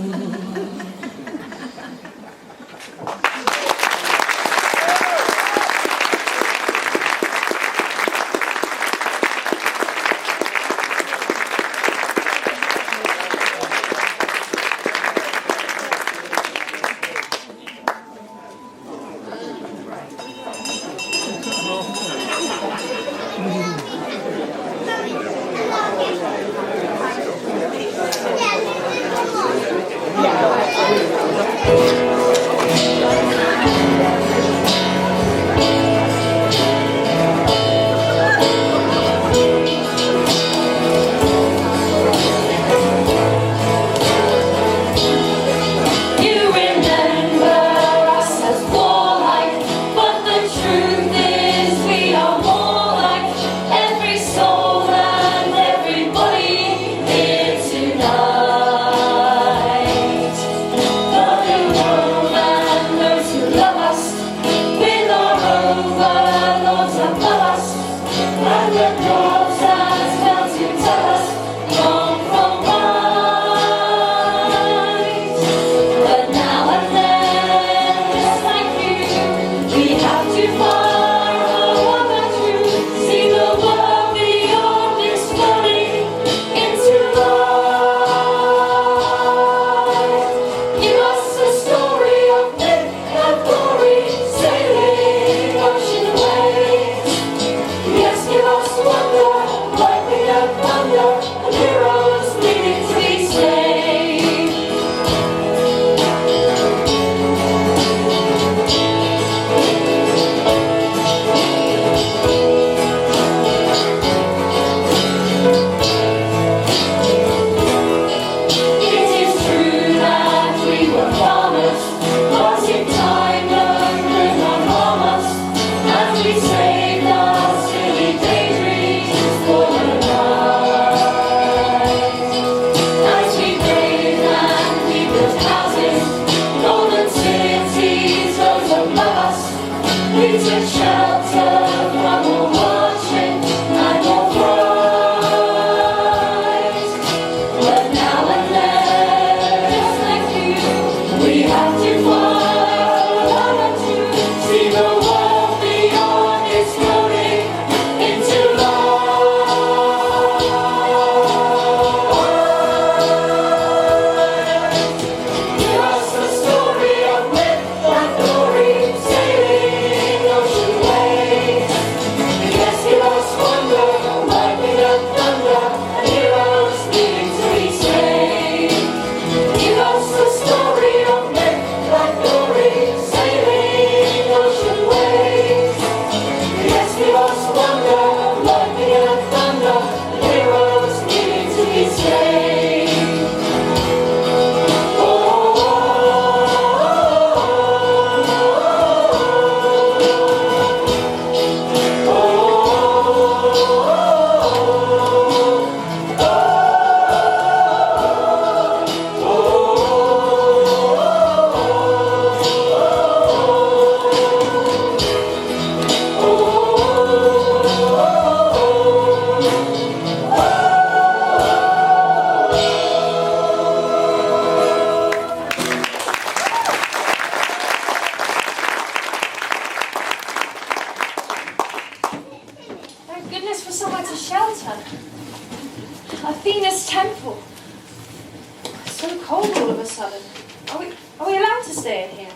Speaker 12: Athena's temple. So cold all of a sudden. Are we allowed to stay in here?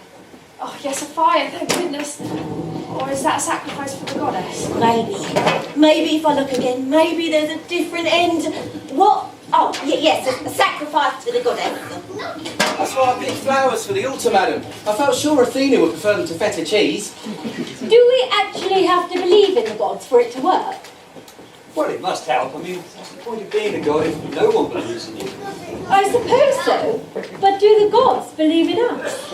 Speaker 12: Oh, yes, a fire, thank goodness. Or is that a sacrifice for the goddess?
Speaker 2: Maybe if I look again, maybe there's a different end. What? Oh, yes, a sacrifice to the goddess.
Speaker 5: That's why I picked flowers for the altar, madam. I felt sure Athena would prefer them to feta cheese.
Speaker 7: Do we actually have to believe in the gods for it to work?
Speaker 4: Well, it must help. I mean, what's the point of being a god if no one believes in you?
Speaker 7: I suppose so, but do the gods believe in us?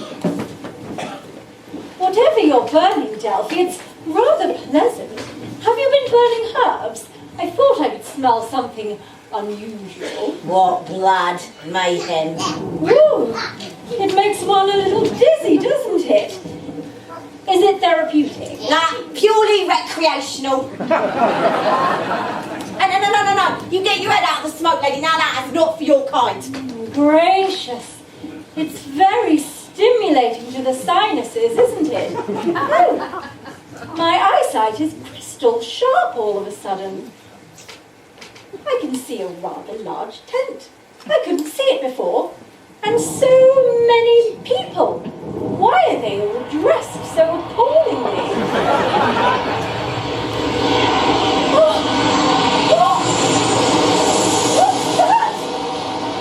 Speaker 7: Whatever you're burning, Delphi, it's rather pleasant. Have you been burning herbs? I thought I could smell something unusual.
Speaker 2: What blood, mayhem.
Speaker 7: Ooh, it makes one a little dizzy, doesn't it? Is it therapeutic?
Speaker 2: Purely recreational. No. You get your head out of the smoke, lady. Now that is not for your kind.
Speaker 7: Gracious. It's very stimulating to the sinuses, isn't it? Oh, my eyesight is crystal sharp all of a sudden. I can see a rather large tent. I couldn't see it before. And so many people. Why are they all dressed so appallingly? What's that?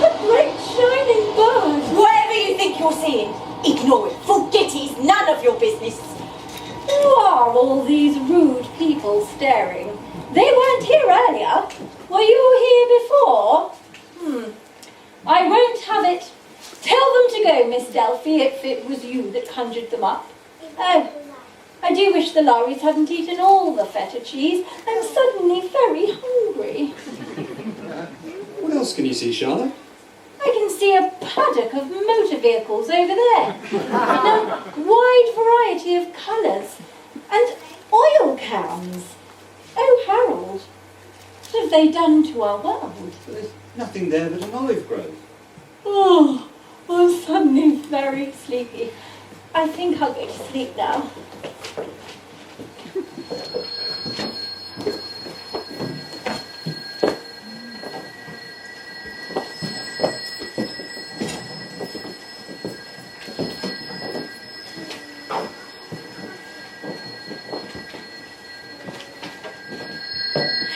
Speaker 7: A great shining bird.
Speaker 2: Whatever you think you're seeing, ignore it. Forget it. It's none of your business.
Speaker 7: Who are all these rude people staring? They weren't here earlier. Were you here before? I won't have it. Tell them to go, Miss Delphi, if it was you that conjured them up. Oh, I do wish the lorries hadn't eaten all the feta cheese. I'm suddenly very hungry.
Speaker 4: What else can you see, Charlotte?
Speaker 7: I can see a paddock of motor vehicles over there. In a wide variety of colours. And oil cans. Oh, Harold, what have they done to our world?
Speaker 4: There's nothing there but an olive grove.
Speaker 7: Oh, I'm suddenly very sleepy. I think I'll go to sleep now.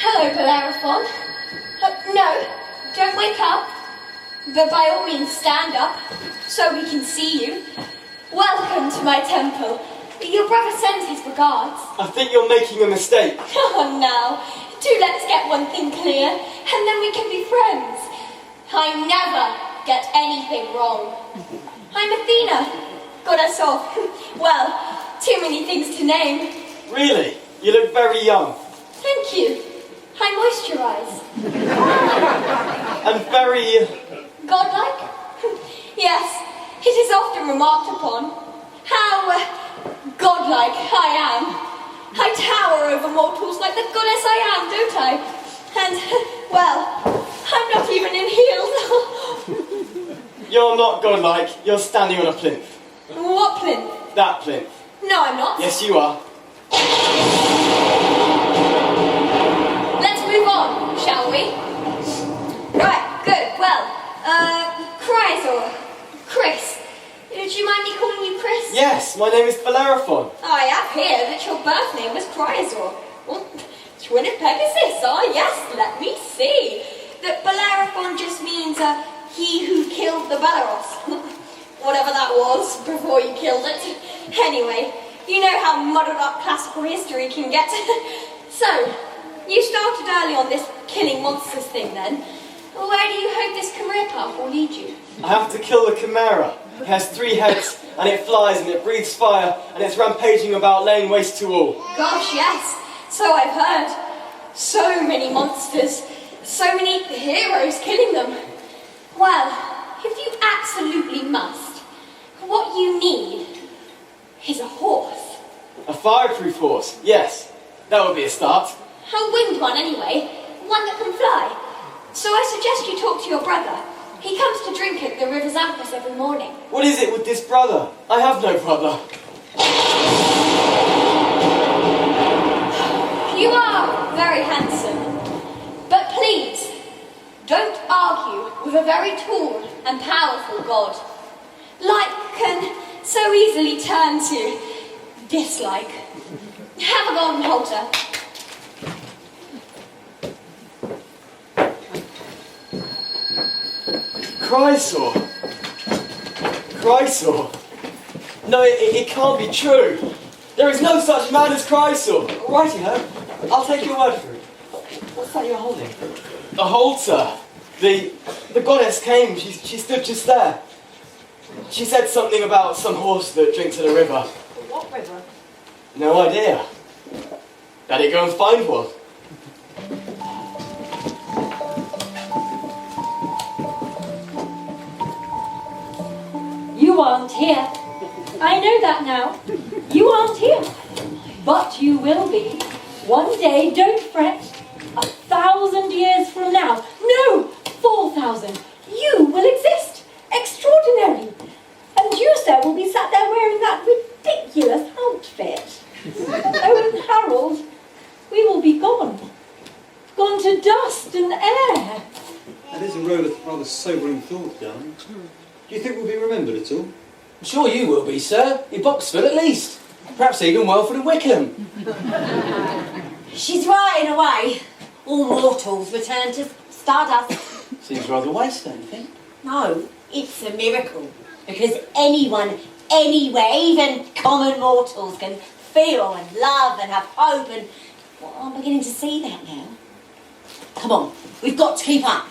Speaker 10: Hello, Bellerophon. No, don't wake up. But by all means stand up, so we can see you. Welcome to my temple. Your brother sends his regards.
Speaker 9: I think you're making a mistake.
Speaker 10: Oh, now, do let's get one thing clear, and then we can be friends. I never get anything wrong. I'm Athena, goddess of, well, too many things to name.
Speaker 9: Really? You look very young.
Speaker 10: Thank you. I moisturise.
Speaker 9: And very...
Speaker 10: Godlike? Yes, it is often remarked upon how godlike I am. I tower over mortals like the goddess I am, don't I? And, well, I'm not even in heels.
Speaker 9: You're not godlike. You're standing on a plinth.
Speaker 10: What plinth?
Speaker 9: That plinth.
Speaker 10: No, I'm not.
Speaker 9: Yes, you are.
Speaker 10: Let's move on, shall we? Right, good. Well, Chrysaor. Chris. Do you mind me calling you Chris?
Speaker 9: Yes, my name is Bellerophon.
Speaker 10: I have here that your birth name was Chrysaor. Twin of Pegasus. Oh, yes, let me see. That Bellerophon just means he who killed the Belleros. Whatever that was before you killed it. Anyway, you know how muddled up classical history can get. So, you started early on this killing monsters thing then. Where do you hope this career path will lead you?
Speaker 9: I have to kill the Chimera. It has 3 heads, and it flies, and it breathes fire, and it's rampaging about, laying waste to all.
Speaker 10: Gosh, yes. So I've heard. So many monsters. So many heroes killing them. Well, if you absolutely must, what you need is a horse.
Speaker 9: A fireproof horse, yes. That would be a start.
Speaker 10: A winged one anyway. One that can fly. So I suggest you talk to your brother. He comes to drink at the River Xanthus every morning.
Speaker 9: What is it with this brother? I have no brother.
Speaker 10: You are very handsome. But please, don't argue with a very tall and powerful god. Like an
Speaker 7: so easily turned to dislike. Have a golden halter.
Speaker 9: Chrysor? Chrysor? No, it can't be true. There is no such man as Chrysor. Righty-ho, I'll take your word for it. What's that you're holding? A halter. The goddess came, she stood just there. She said something about some horse that drinks at a river.
Speaker 12: What river?
Speaker 9: No idea. Better go and find one.
Speaker 7: You aren't here. I know that now. You aren't here. But you will be. One day, don't fret. 1,000 years from now. No, 4,000. You will exist. Extraordinary. And you, sir, will be sat there wearing that ridiculous outfit. Oh, and Harold, we will be gone. Gone to dust and air.
Speaker 4: That is a rather sobering thought, darling. Do you think we'll be remembered at all?
Speaker 5: I'm sure you will be, sir. In Boxford at least. Perhaps even Welford and Wickham.
Speaker 2: She's right in a way. All mortals return to stardust.
Speaker 5: Seems rather waste, don't you think?
Speaker 2: No, it's a miracle. Because anyone, anywhere, even common mortals can feel and love and have hope and... Well, I'm beginning to see that now. Come on, we've got to keep up.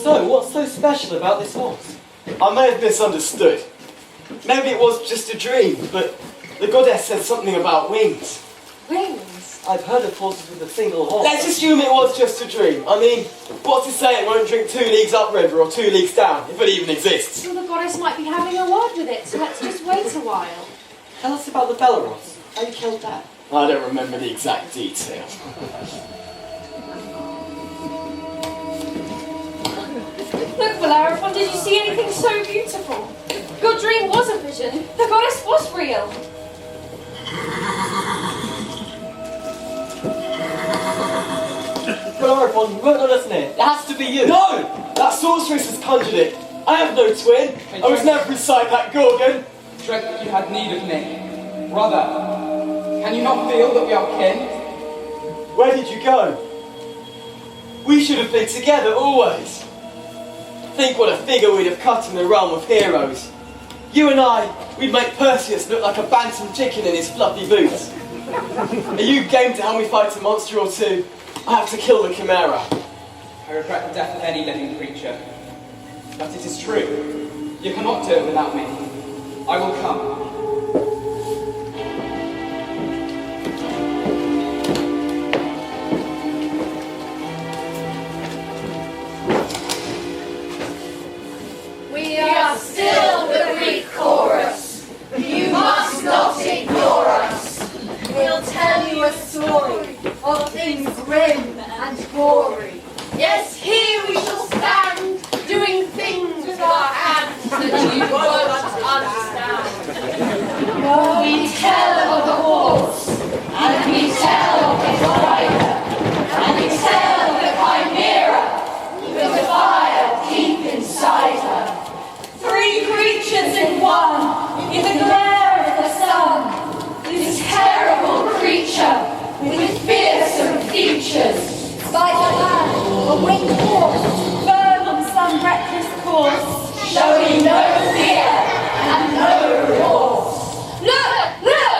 Speaker 9: So, what's so special about this horse? I may have misunderstood. Maybe it was just a dream, but the goddess said something about wings.
Speaker 12: Wings?
Speaker 9: I've heard of horses with a single horse. Let's assume it was just a dream. I mean, what's to say it won't drink 2 leagues upriver or 2 leagues down, if it even exists?
Speaker 12: Well, the goddess might be having a word with it, so let's just wait a while.
Speaker 9: Tell us about the Bellerophon. How you killed that? I don't remember the exact details.
Speaker 12: Look, Bellerophon, did you see anything so beautiful? Your dream was a vision. The goddess was real.
Speaker 9: Bellerophon, you won't let us near. It has to be you. No! That sorceress has conjured it. I have no twin. I was never inside that gorgon.
Speaker 14: Dread that you had need of me. Brother, can you not feel that we are kin?
Speaker 9: Where did you go? We should have been together always. Think what a figure we'd have cut in the realm of heroes. You and I, we'd make Perseus look like a bantam chicken in his fluffy boots. Are you game to help me fight a monster or two? I have to kill the Chimera.
Speaker 14: I regret the death of any living creature. But it is true. You cannot do it without me. I will come.
Speaker 3: We are still the Greek chorus. You must not ignore us. We'll tell you a story of things grim and gory. Yes, here we shall stand, doing things with our hands that you won't understand. We tell of the horse, and we tell of his rider, and we tell of the chimera, with the fire deep inside her. 3 creatures in one, in the glare of the sun. This terrible creature, with fearsome features. By the land, a winged horse, firm on some reckless course, showing no fear and no remorse. Look! Look!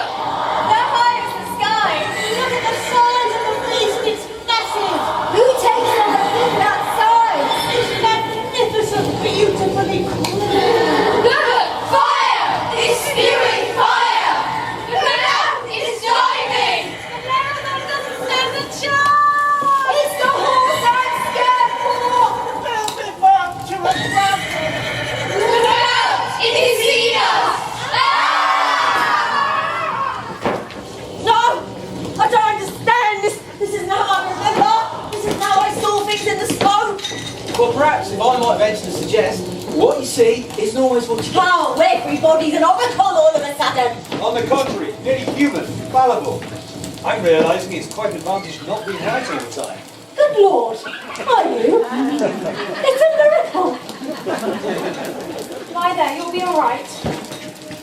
Speaker 3: There high as the sky. Look at the size of the beast, it's massive. Who takes on a thing that size? It's magnificent, beautifully cool. Look! Fire! It's spewing fire! Look out! It's diving! The Bellerophon doesn't stand a chance! It's the horse I'm scared for! Look out! It is seen us!
Speaker 2: No! I don't understand this. This is not how I remember. This is how I saw things in the smoke.
Speaker 5: Well, perhaps if I might venture to suggest, what you see isn't always what you get.
Speaker 2: Oh, everybody's an oracle all of a sudden.
Speaker 4: On the contrary, nearly human, fallible. I'm realising it's quite an advantage not being out all the time.
Speaker 7: Good Lord, are you? It's a miracle.
Speaker 12: Lie there, you'll be alright.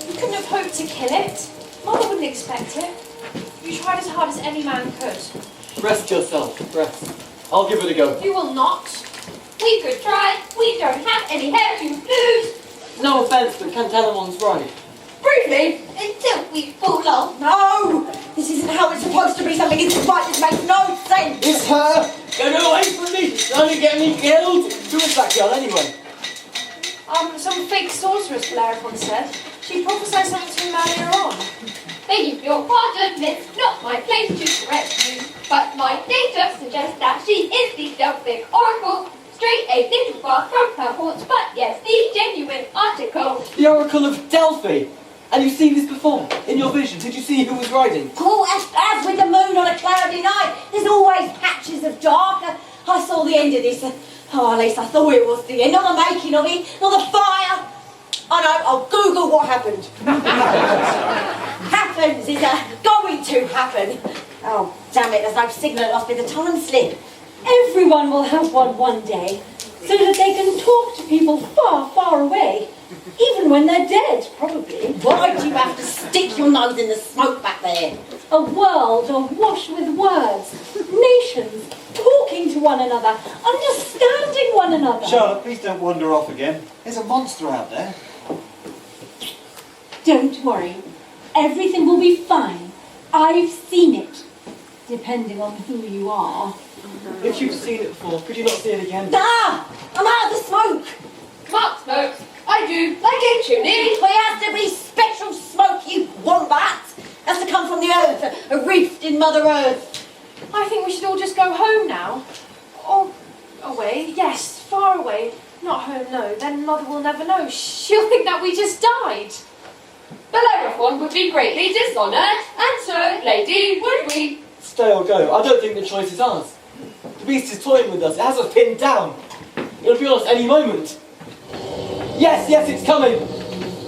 Speaker 12: You couldn't have hoped to kill it. Mother wouldn't expect it. You tried as hard as any man could.
Speaker 9: Rest yourself, rest. I'll give it a go.
Speaker 12: You will not.
Speaker 10: We could try. We don't have any hair to lose.
Speaker 9: No offence, but Cantelemon's right.
Speaker 10: Briefly, until we fall off.
Speaker 2: No! This isn't how it's supposed to be. Something isn't right. This makes no sense.
Speaker 9: It's her! Get away from me! Trying to get me killed! Who is that girl anyway?
Speaker 12: Some fake sorceress, Bellerophon said. She prophesied something to him earlier on.
Speaker 10: Beg your pardon, miss. Not my place to correct you. But my data suggests that she is the Delphic Oracle. Straight a little far from her haunts, but yes, the genuine article.
Speaker 9: The Oracle of Delphi! And you've seen this before? In your vision, did you see who was riding?
Speaker 2: Oh, as with the moon on a cloudy night, there's always patches of dark. I saw the end of this. At least I thought it was the end. Not the making of it, not the fire. I know, I'll Google what happened. Happens is going to happen. Oh, damn it, there's no signal. It must be the time slip.
Speaker 7: Everyone will have one day, so that they can talk to people far, far away. Even when they're dead, probably.
Speaker 2: Why do you have to stick your nose in the smoke back there?
Speaker 7: A world awash with words. Nations talking to one another, understanding one another.
Speaker 4: Charlotte, please don't wander off again. There's a monster out there.
Speaker 7: Don't worry. Everything will be fine. I've seen it. Depending on who you are.
Speaker 9: If you've seen it before, could you not see it again?
Speaker 2: Ah! I'm out of the smoke.
Speaker 10: Mark smokes. I do, like a chimney.
Speaker 2: But it has to be special smoke, you wombat. It has to come from the earth, a rift in Mother Earth.
Speaker 12: I think we should all just go home now. Or away, yes, far away. Not home, no. Then Mother will never know. She'll think that we just died.
Speaker 10: Bellerophon would be greatly dishonoured, and so, lady, would we.
Speaker 9: Stay or go. I don't think the choice is ours. The beast is toying with us. It has us pinned down. It'll be on us any moment. Yes, it's coming.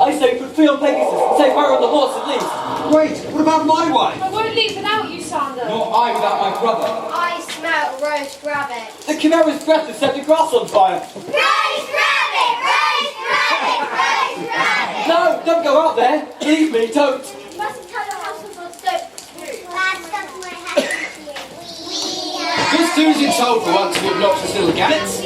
Speaker 9: I say put free on Pegasus and take her on the horse at least.
Speaker 4: Wait, what about my wife?
Speaker 12: I won't leave without you, Sander.
Speaker 14: Nor I without my brother.
Speaker 10: I smell roast rabbit.
Speaker 9: The Chimera's breath has set the grass on fire.
Speaker 10: Roast rabbit! Roast rabbit! Roast rabbit!
Speaker 9: No, don't go out there. Believe me, don't.
Speaker 10: You mustn't tell your household on soap. Lad, stuff my hat here.
Speaker 5: Just do as you're told for once, you obnoxious little gannets.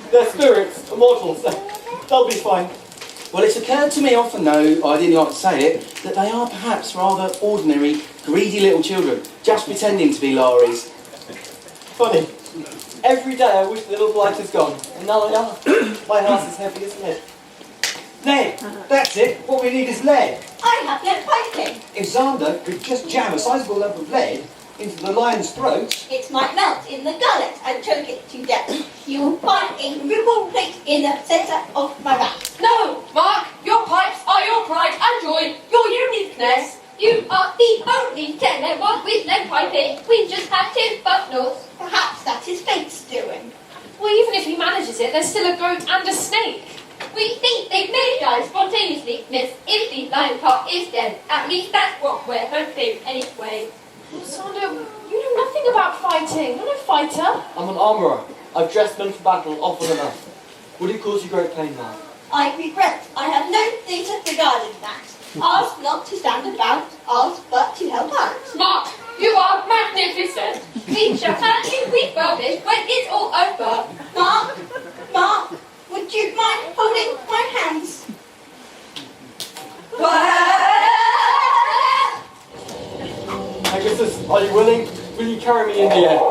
Speaker 9: They're spirits, immortals. They'll be fine.
Speaker 5: Well, it's occurred to me often, though I didn't like to say it, that they are perhaps rather ordinary, greedy little children, just pretending to be Laries.
Speaker 9: Funny. Every day I wish the little blight is gone, and now they are. My house is heavy as lead.
Speaker 4: Lead! That's it! What we need is lead!
Speaker 2: I have lead painting.
Speaker 4: If Xander could just jam a sizable lump of lead into the lion's throat...
Speaker 2: It might melt in the gullet and choke it to death. You will find a ribbon plate in the centre of my mouth.
Speaker 10: No, Mark, your pipes are your pride and joy, your uniqueness. You are the only tenor with lead piping. We just had his buttons.
Speaker 2: Perhaps that is fate's doing.
Speaker 12: Well, even if he manages it, there's still a goat and a snake.
Speaker 10: We think they may die spontaneously, miss, if the lion part is dead. At least that's what we're hoping anyway.
Speaker 12: Sander, you know nothing about fighting. You're no fighter.
Speaker 9: I'm an armourer. I've dressed men for battle often enough. Would it cause you great pain now?
Speaker 2: I regret I have no data regarding that. Ask not to stand about, ask but to help out.
Speaker 10: Mark, you are magnificent. We shall have you refurbished when it's all over.
Speaker 2: Mark, would you mind holding my hands?
Speaker 9: Pegasus, are you willing? Will you carry me in the air?
Speaker 14: No,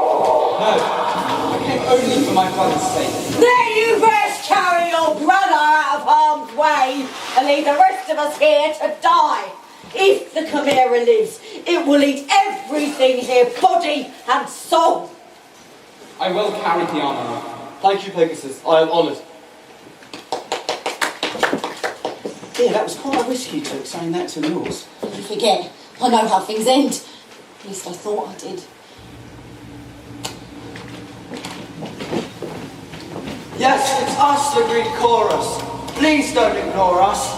Speaker 14: I came only for my brother's sake.
Speaker 2: Then you best carry your brother out of harm's way and leave the rest of us here to die. If the Chimera lives, it will eat everything here, body and soul.
Speaker 14: I will carry the armour.
Speaker 9: Thank you, Pegasus. I am honoured.
Speaker 5: Yeah, that was quite a risk you took, saying that to Laws.
Speaker 2: You forget, I know how things end. At least I thought I did.
Speaker 9: Yes, it's us, the Greek chorus. Please don't ignore us.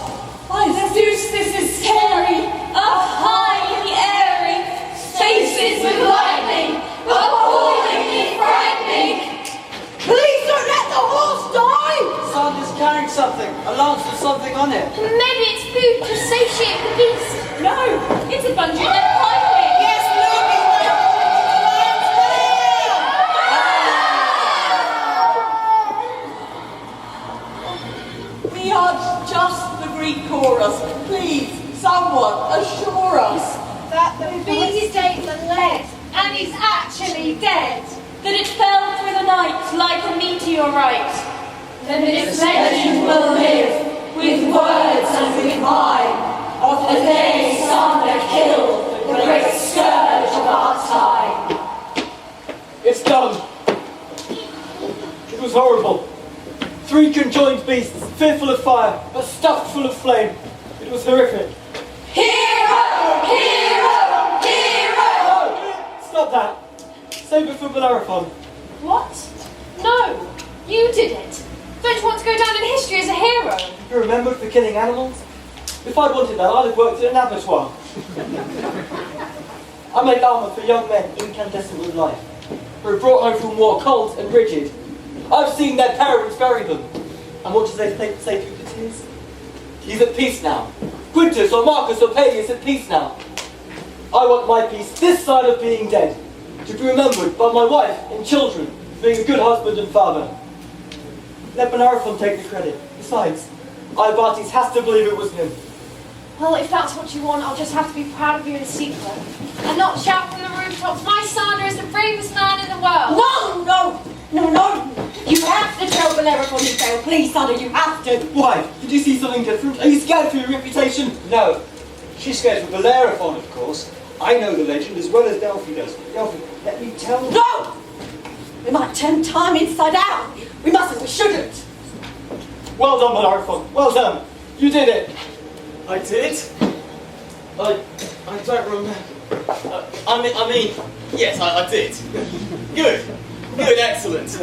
Speaker 7: Oh, Zeus, this is scary. Up high and airy, spaces with lightning, appallingly frightening.
Speaker 6: Please don't let the horse die!
Speaker 9: Sandra's carrying something. A lance with something on it.
Speaker 3: Maybe it's food to satiate the beast.
Speaker 7: No, it's a bungee net piping.
Speaker 6: Yes, look, it's We are just the Greek chorus. Please, someone assure us that the
Speaker 1: Beast ate the lead, and he's actually dead.
Speaker 7: That it fell through the night like a meteorite.
Speaker 3: Then this legend will live with words and with mine of the day Sandra killed the great scourge of our time.
Speaker 9: It's done. It was horrible. 3 conjoined beasts, fearful of fire, but stuffed full of flame. It was horrific.
Speaker 3: Hero! Hero! Hero!
Speaker 9: Stop that. Save it for Bellerophon.
Speaker 12: What? No, you did it. Don't you want to go down in history as a hero?
Speaker 9: You remembered for killing animals? If I'd wanted that, I'd have worked at an abattoir. I made armour for young men incandescent with life, who were brought home from war cold and rigid. I've seen their parents bury them. And what does they say through the tears? He's at peace now. Quintus or Marcus or Peleus at peace now. I want my peace this side of being dead, to be remembered by my wife and children, being a good husband and father. Let Bellerophon take the credit. Besides, Iobates has to believe it was him.
Speaker 12: Well, if that's what you want, I'll just have to be proud of you in secret. And not shout from the rooftops, my Sandra is the bravest man in the world.
Speaker 2: No, no, no, no. You have to tell Bellerophon you failed. Please, Sandra, you have to.
Speaker 9: Why? Did you see something different? Are you scared for your reputation?
Speaker 4: No. She's scared for Bellerophon, of course. I know the legend as well as Delphi does. Delphi, let me tell you.
Speaker 2: No! We might turn time inside out. We mustn't, we shouldn't.
Speaker 9: Well done, Bellerophon. Well done. You did it. I did? I don't remember. I mean, yes, I did. Good, excellent.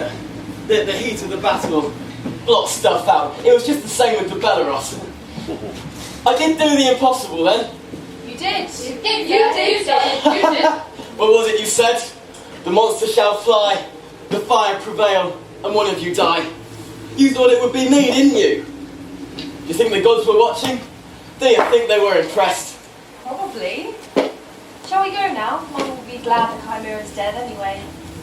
Speaker 9: The heat of the battle blocked stuff out. It was just the same with the Bellerophon. I did do the impossible then.
Speaker 12: You did.
Speaker 3: You did.
Speaker 9: What was it you said? The monster shall fly, the fire prevail, and one of you die. You thought it would be me, didn't you? Do you think the gods were watching? Do you think they were impressed?
Speaker 12: Probably. Shall we go now? Mum will be glad the Chimera's dead anyway.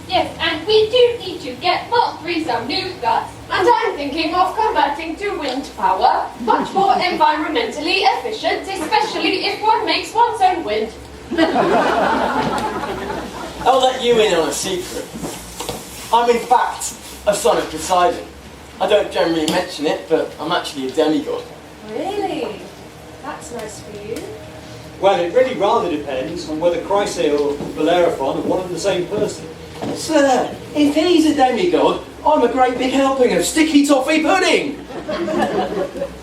Speaker 3: Yes, and we do need to get Mark 3 some new guts. And I'm thinking of converting to wind power. Much more environmentally efficient, especially if one makes one's own wind.
Speaker 9: I'll let you in on a secret. I'm in fact a son of Poseidon. I don't generally mention it, but I'm actually a demigod.
Speaker 12: Really? That's nice for you.
Speaker 4: Well, it really rather depends on whether Chryse or Bellerophon are one and the same person.
Speaker 5: Sir, if he's a demigod, I'm a great big helping of sticky toffee pudding.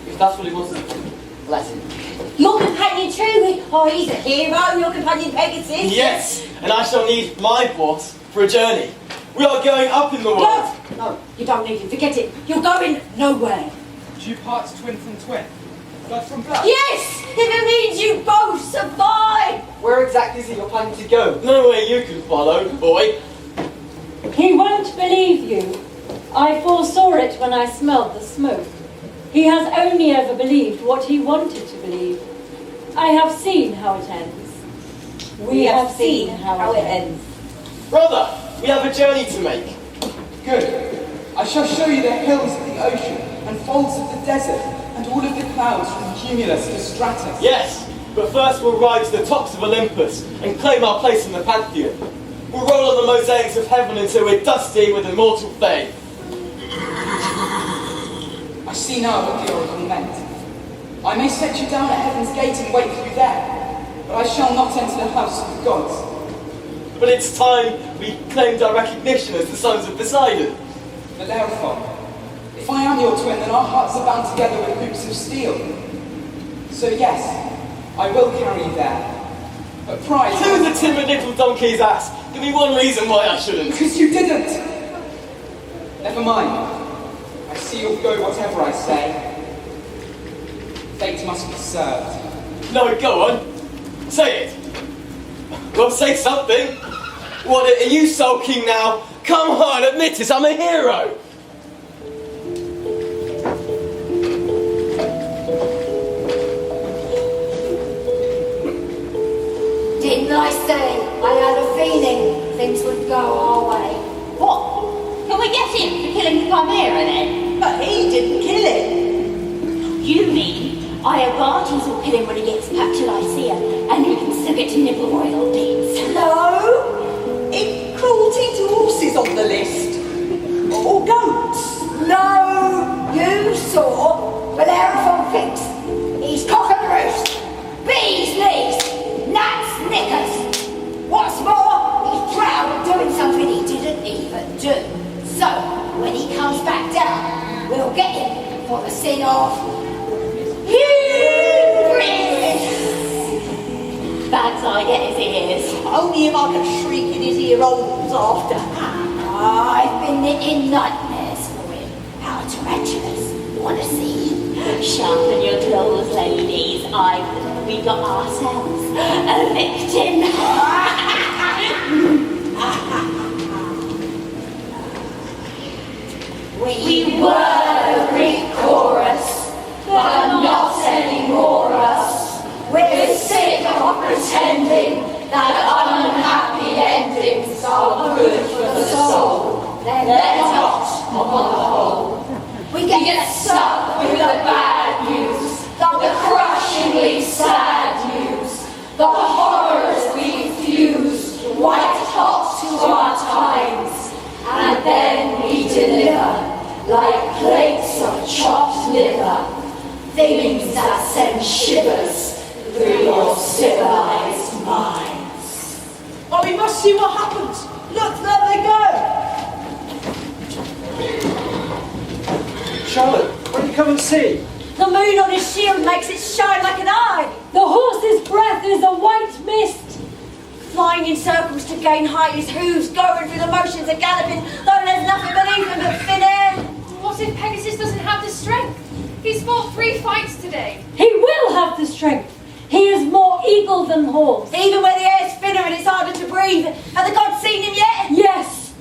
Speaker 9: If that's what he wants to do, let him.
Speaker 2: Your companion too. Oh, he's a hero. Your companion Pegasus.
Speaker 9: Yes, and I shall need my horse for a journey. We are going up in the world.
Speaker 2: No, you don't need him. Forget it. You're going nowhere.
Speaker 14: Do you part twin from twin? Blood from blood?
Speaker 2: Yes, if it means you both survive.
Speaker 9: Where exactly is it you're planning to go? No way you can follow, boy.
Speaker 7: He won't believe you. I foresaw it when I smelled the smoke. He has only ever believed what he wanted to believe. I have seen how it ends. We have seen how it ends.
Speaker 9: Brother, we have a journey to make.
Speaker 14: Good. I shall show you the hills of the ocean and folds of the desert and all of the clouds from cumulus to stratus.
Speaker 9: Yes, but first we'll ride to the tops of Olympus and claim our place in the Pantheon. We'll roll on the mosaics of heaven until we're dusty with immortal fame.
Speaker 14: I see now what the oracle meant. I may set you down at heaven's gate and wait for you there, but I shall not enter the house of the gods.
Speaker 9: But it's time we claimed our recognition as the sons of Poseidon.
Speaker 14: Bellerophon, if I am your twin, then our hearts are bound together with hoops of steel. So yes, I will carry you there. But pride...
Speaker 9: Who's the timid little donkey's ass? Give me one reason why I shouldn't.
Speaker 14: Because you didn't! Never mind. I see you'll go whatever I say. Fate must be served.
Speaker 9: No, go on. Say it. Well, say something. What, are you sulking now? Come on, admit it, I'm a hero.
Speaker 2: Didn't I say I had a feeling things would go our way? What? Can we get him for killing the Chimera then?
Speaker 6: But he didn't kill him.
Speaker 2: You mean Iobartes will kill him when he gets back to Lycia and we can still get to nibble royalties?
Speaker 6: No. Cruelty to horses on the list. Or goats.
Speaker 2: No, you saw Bellerophon fix. He's cock and roost, bees knees, gnats knickers. What's more, he's proud of doing something he didn't even do. So, when he comes back down, we'll get him for the sin of Bad I get his ears.
Speaker 6: Only if I can shriek in his ear holes after.
Speaker 2: I've been knitting nightmares for him. How tarantulas. Wanna see? Sharpen your claws, ladies. We got ourselves a victim. We were the Greek chorus, but not anymore us. We're sick of pretending that unhappy endings are good for the soul. They're not, on the whole. We get stuck with the bad news, the crushingly sad news, the horrors we fuse, white hot to our times, and then we deliver, like plates of chopped liver, things that send shivers through your civilized minds.
Speaker 6: Oh, we must see what happens. Look, there they go.
Speaker 4: Charlotte, why don't you come and see?
Speaker 7: The moon on his shield makes it shine like an eye. The horse's breath is a white mist.
Speaker 2: Flying in circles to gain height, his hooves going through the motions of galloping, though there's nothing beneath him but thin air.
Speaker 12: What if Pegasus doesn't have the strength? He's fought 3 fights today.
Speaker 7: He will have the strength. He is more eagle than horse.
Speaker 2: Even where the air's thinner and it's harder to breathe. Have the gods seen him yet?
Speaker 7: Yes.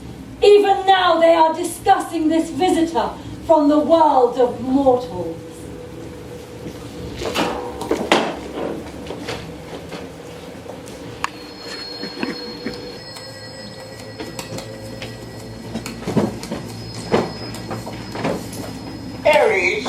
Speaker 7: Even now they are discussing this visitor from the world of mortals.
Speaker 15: Ares,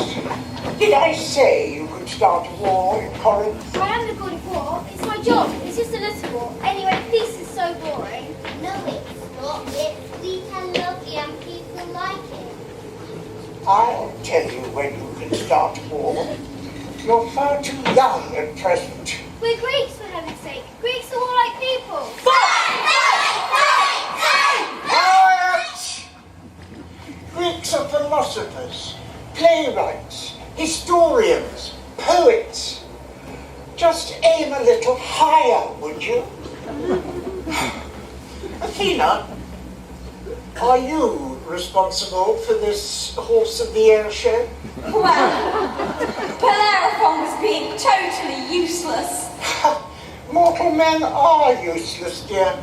Speaker 15: did I say you could start a war in Corinth?
Speaker 10: I am the god of war. It's my job. It's just a little war. Anyway, peace is so boring. No, it's not. It's sweet and lovely and people like it.
Speaker 15: I'll tell you when you can start a war. You're far too young at present.
Speaker 10: We're Greeks, for heaven's sake. Greeks are warlike people.
Speaker 15: Quiet! Greeks are philosophers, playwrights, historians, poets. Just aim a little higher, would you? Athena, are you responsible for this Horse of the Air show?
Speaker 2: Well, Bellerophon was being totally useless.
Speaker 15: Mortal men are useless, dear.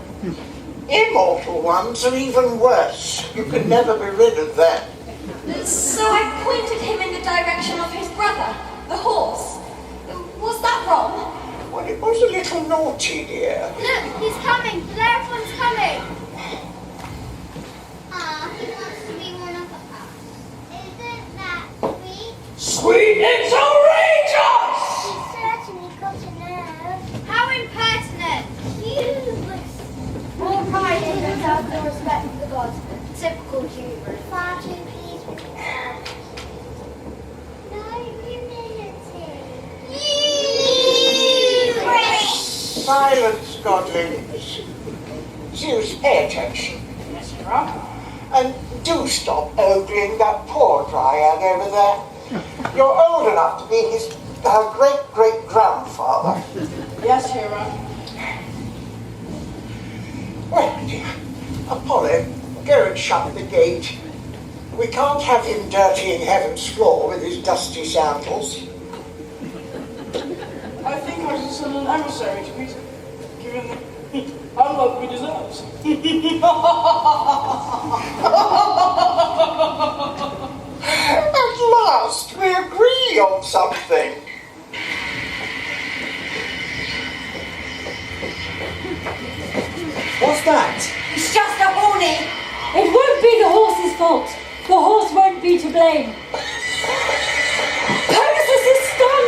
Speaker 15: Immortal ones are even worse. You can never be rid of them.
Speaker 2: So I pointed him in the direction of his brother, the horse. Was that wrong?
Speaker 15: Well, it was a little naughty, dear.
Speaker 10: Look, he's coming. Bellerophon's coming. Ah, he wants to be one of us. Isn't that sweet?
Speaker 15: Sweet, it's outrageous!
Speaker 10: He's certainly got a nerve. How impertinent! Useless. More pride in themselves than respect for the gods. Typical humorous. Far too pleased with himself. No humility.
Speaker 15: Silence, godlings. Zeus, pay attention. Yes, Your Honor. And do stop ogling that poor dryad over there. You're old enough to be his Our great-great-grandfather.
Speaker 13: Yes, hero.
Speaker 15: Well, dear, Polly, go and shut the gate. We can't have him dirtying heaven's floor with his dusty sandals.
Speaker 13: I think I should send an emissary to Peter, given the unlove he deserves.
Speaker 15: At last, we agree on something.
Speaker 9: What's that?
Speaker 2: It's just a warning.
Speaker 7: It won't be the horse's fault. The horse won't be to blame. Pegasus is stung.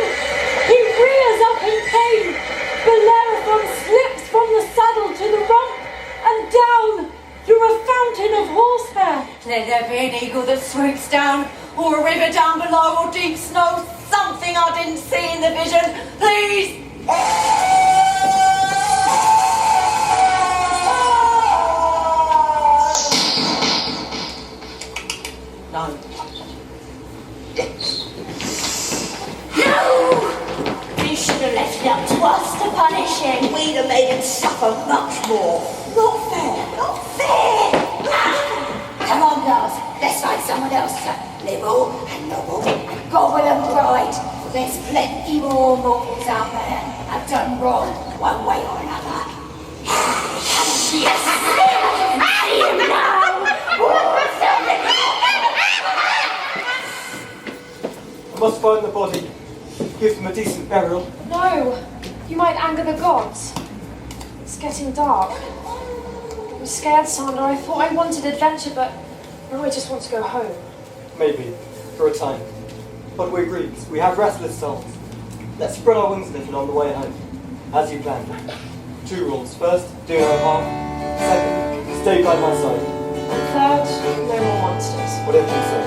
Speaker 7: He rears up in pain. Bellerophon slips from the saddle to the rump and down through a fountain of horsehair.
Speaker 2: Let there be an eagle that swoops down, or a river down below, or deep snow, something I didn't see in the vision. Please!
Speaker 11: No.
Speaker 2: No! We should have left it up to us to punish him. We'd have made him suffer much more. Not fair. Not fair. Come on, girls. Let's find someone else to liberal and noble and gobble and bride. There's plenty more mortals out there have done wrong one way or another. Yes! How do you know?
Speaker 9: I must find the body. Give them a decent burial.
Speaker 12: No, you might anger the gods. It's getting dark. I'm scared, Sandra. I thought I wanted adventure, but now I just want to go home.
Speaker 9: Maybe, for a time. But we're Greeks. We have restless souls. Let's spread our wings a little on the way home, as you planned. 2 rules. First, do no harm. Second, stay by my side.
Speaker 12: Third, no more monsters.
Speaker 9: Whatever you say.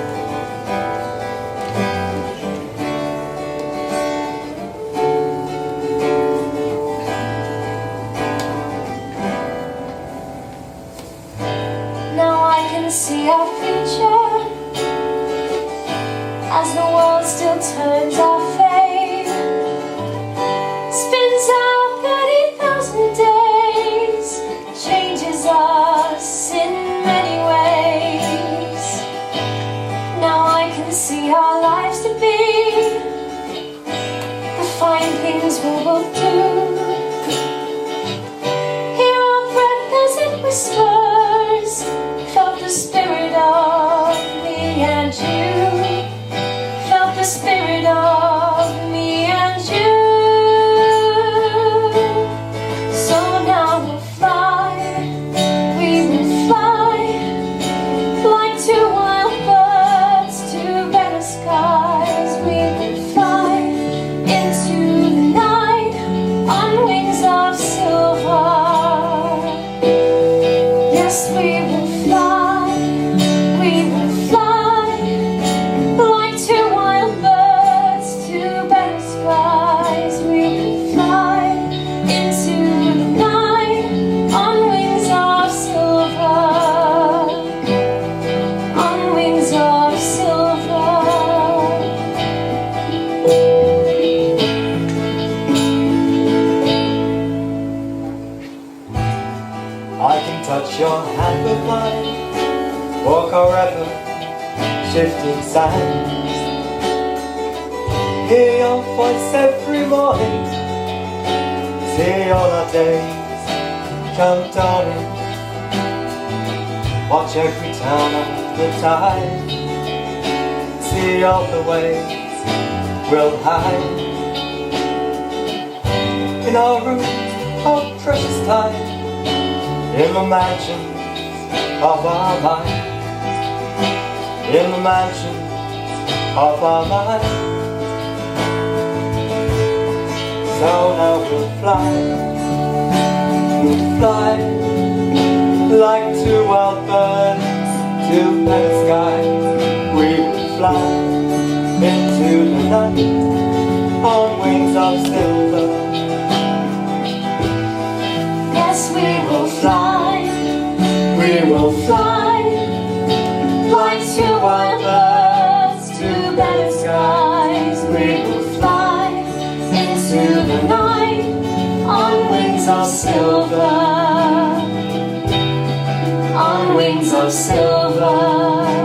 Speaker 3: Now I can see our future as the world still turns our fate, spins out 30,000 days, changes us in many ways. Now I can see our lives to be the fine things we will do. Hear our breath as it whispers, felt the spirit of me and you. Felt the spirit of me and you. So now we'll fly, we will fly, like 2 wild birds to better skies. We will fly into the night on wings of silver. Yes, we will fly, we will fly, like 2 wild birds to better skies. We will fly into the night on wings of silver, on wings of silver.
Speaker 9: I can touch your hand with mine, walk our ever shifting sands, hear your voice every morning, see all our days come dawning, watch every turn of the tide, see all the ways we'll hide in our rooms of precious time, in the mansions of our minds, in the mansions of our minds. So now we'll fly like 2 wild birds to better skies. We will fly into the night on wings of silver.
Speaker 3: Yes, we will fly,
Speaker 9: We will fly
Speaker 3: like 2 wild birds to better skies. We will fly wings of silver.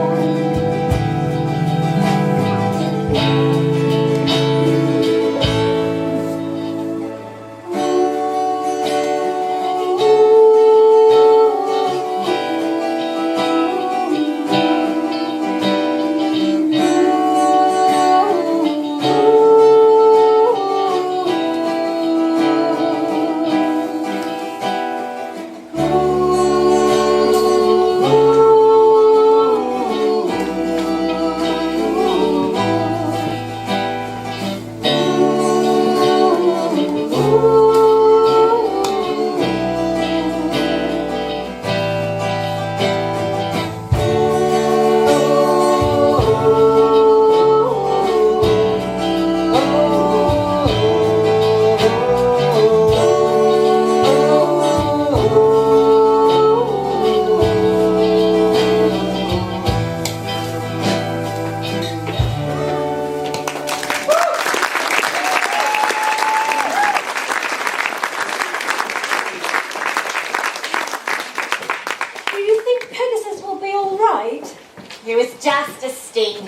Speaker 2: It was just a sting.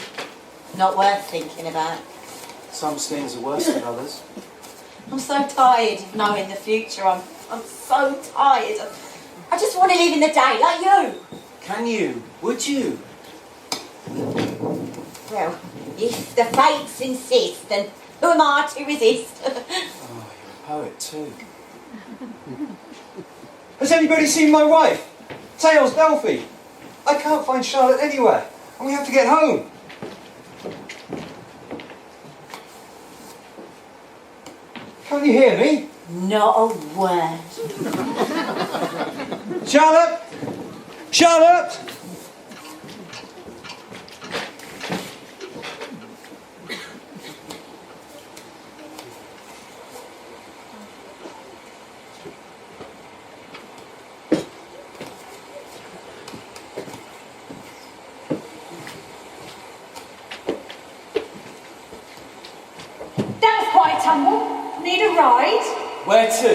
Speaker 2: Not worth thinking about.
Speaker 5: Some stings are worse than others.
Speaker 2: I'm so tired of knowing the future. I'm so tired. I just want to live in the day like you.
Speaker 5: Can you? Would you?
Speaker 2: Well, if the fates insist, then who am I to resist?
Speaker 5: Oh, you're a poet too.
Speaker 4: Has anybody seen my wife? Tails Delphi. I can't find Charlotte anywhere, and we have to get home. Can't you hear me?
Speaker 2: Not a word.
Speaker 4: Charlotte! Charlotte!
Speaker 1: That was quite a tumble. Need a ride?
Speaker 9: Where to?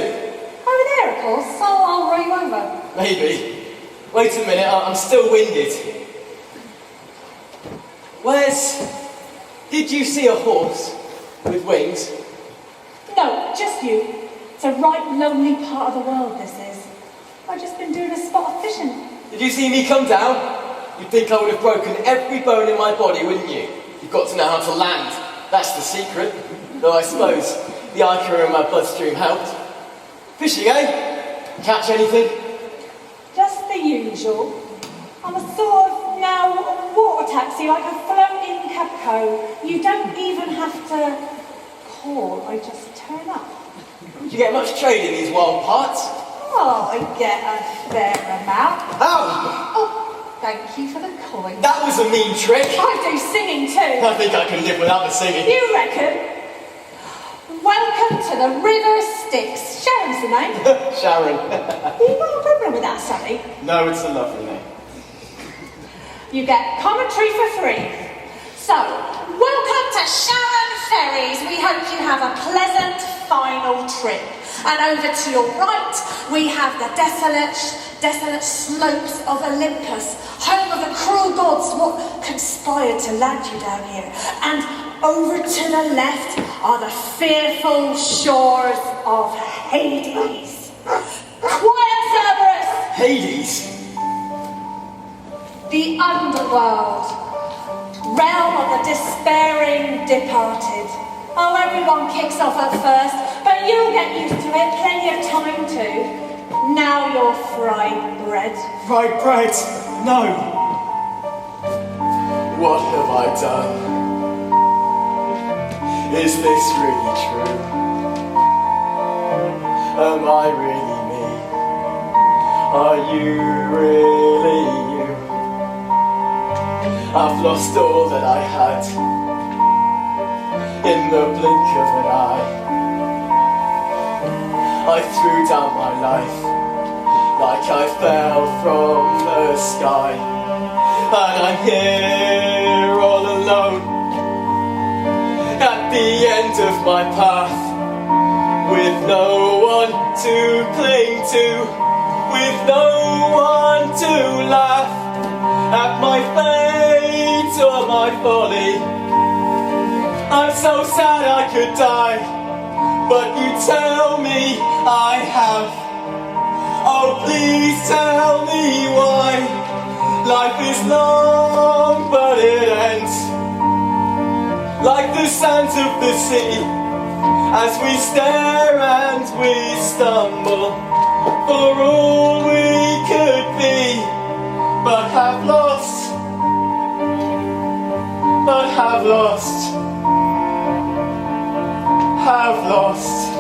Speaker 1: Over there, of course. So I'll row you over.
Speaker 9: Maybe. Wait a minute, I'm still winded. Did you see a horse with wings?
Speaker 1: No, just you. It's a right lonely part of the world, this is. I've just been doing a spot of fishing.
Speaker 9: Did you see me come down? You'd think I would have broken every bone in my body, wouldn't you? You've got to know how to land. That's the secret. Though I suppose the ichor in my bloodstream helped. Fishing, eh? Catch anything?
Speaker 1: Just the usual. I'm a sort of now water taxi, like a floating Capco. You don't even have to call, I just turn up.
Speaker 9: Did you get much trade in these wild parts?
Speaker 1: Oh, I get a fair amount.
Speaker 9: How?
Speaker 1: Oh, thank you for the coin.
Speaker 9: That was a mean trick.
Speaker 1: I do singing too.
Speaker 9: I think I can live without the singing.
Speaker 1: You reckon? Welcome to the River Styx. Sharon's the name.
Speaker 9: Sharon.
Speaker 1: You got a problem with that, Sonny?
Speaker 9: No, it's a lovely name.
Speaker 1: You get commentary for free. So, welcome to Sharon Ferries. We hope you have a pleasant final trip. And over to your right, we have the desolate slopes of Olympus, home of the cruel gods what conspired to land you down here. And over to the left are the fearful shores of Hades. Quiet, Cerberus!
Speaker 9: Hades?
Speaker 1: The underworld, realm of the despairing departed. Oh, everyone kicks off at first, but you'll get used to it, plenty of time to. Now you're fried bread.
Speaker 9: Fried bread? No. What have I done? Is this really true? Am I really me? Are you really you? I've lost all that I had in the blink of an eye. I threw down my life like I fell from the sky, and I'm here all alone at the end of my path, with no one to cling to, with no one to laugh. my fate or my folly. I'm so sad I could die, but you tell me I have. Oh, please tell me why. Life is long, but it ends. Like the sands of the sea, as we stare and we stumble, for all we could be, but have lost, have lost, have lost.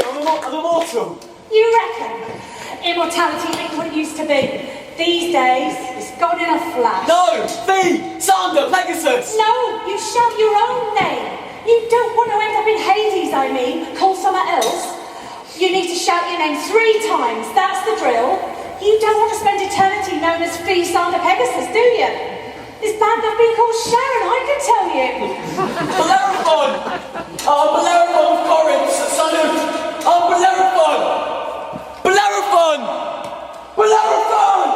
Speaker 9: I'm immortal.
Speaker 7: You reckon immortality ain't what it used to be? These days, it's gone in a flash.
Speaker 9: No! Fee! Sander! Pegasus!
Speaker 7: No, you shout your own name. You don't want to end up in Hades, I mean. Call someone else. You need to shout your name 3 times. That's the drill. You don't want to spend eternity known as Fee, Sander, Pegasus, do you? It's bad enough being called Sharon, I can tell you.
Speaker 9: Bellerophon! Bellerophon of Corinth, son of... Bellerophon! Bellerophon! Bellerophon!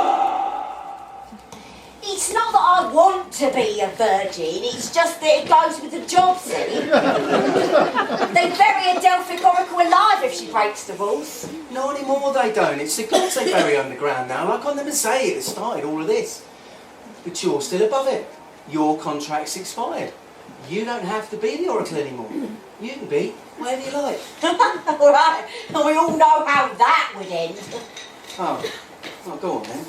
Speaker 2: It's not that I want to be a virgin, it's just that it goes with the job, see? They bury a Delphic oracle alive if she breaks the rules.
Speaker 5: Not anymore, they don't. It's the gods they bury underground now, like on the mosaic that started all of this. But you're still above it. Your contract's expired. You don't have to be the oracle anymore. You can be whatever you like.
Speaker 2: All right, and we all know how that would end.
Speaker 5: Oh, go on then.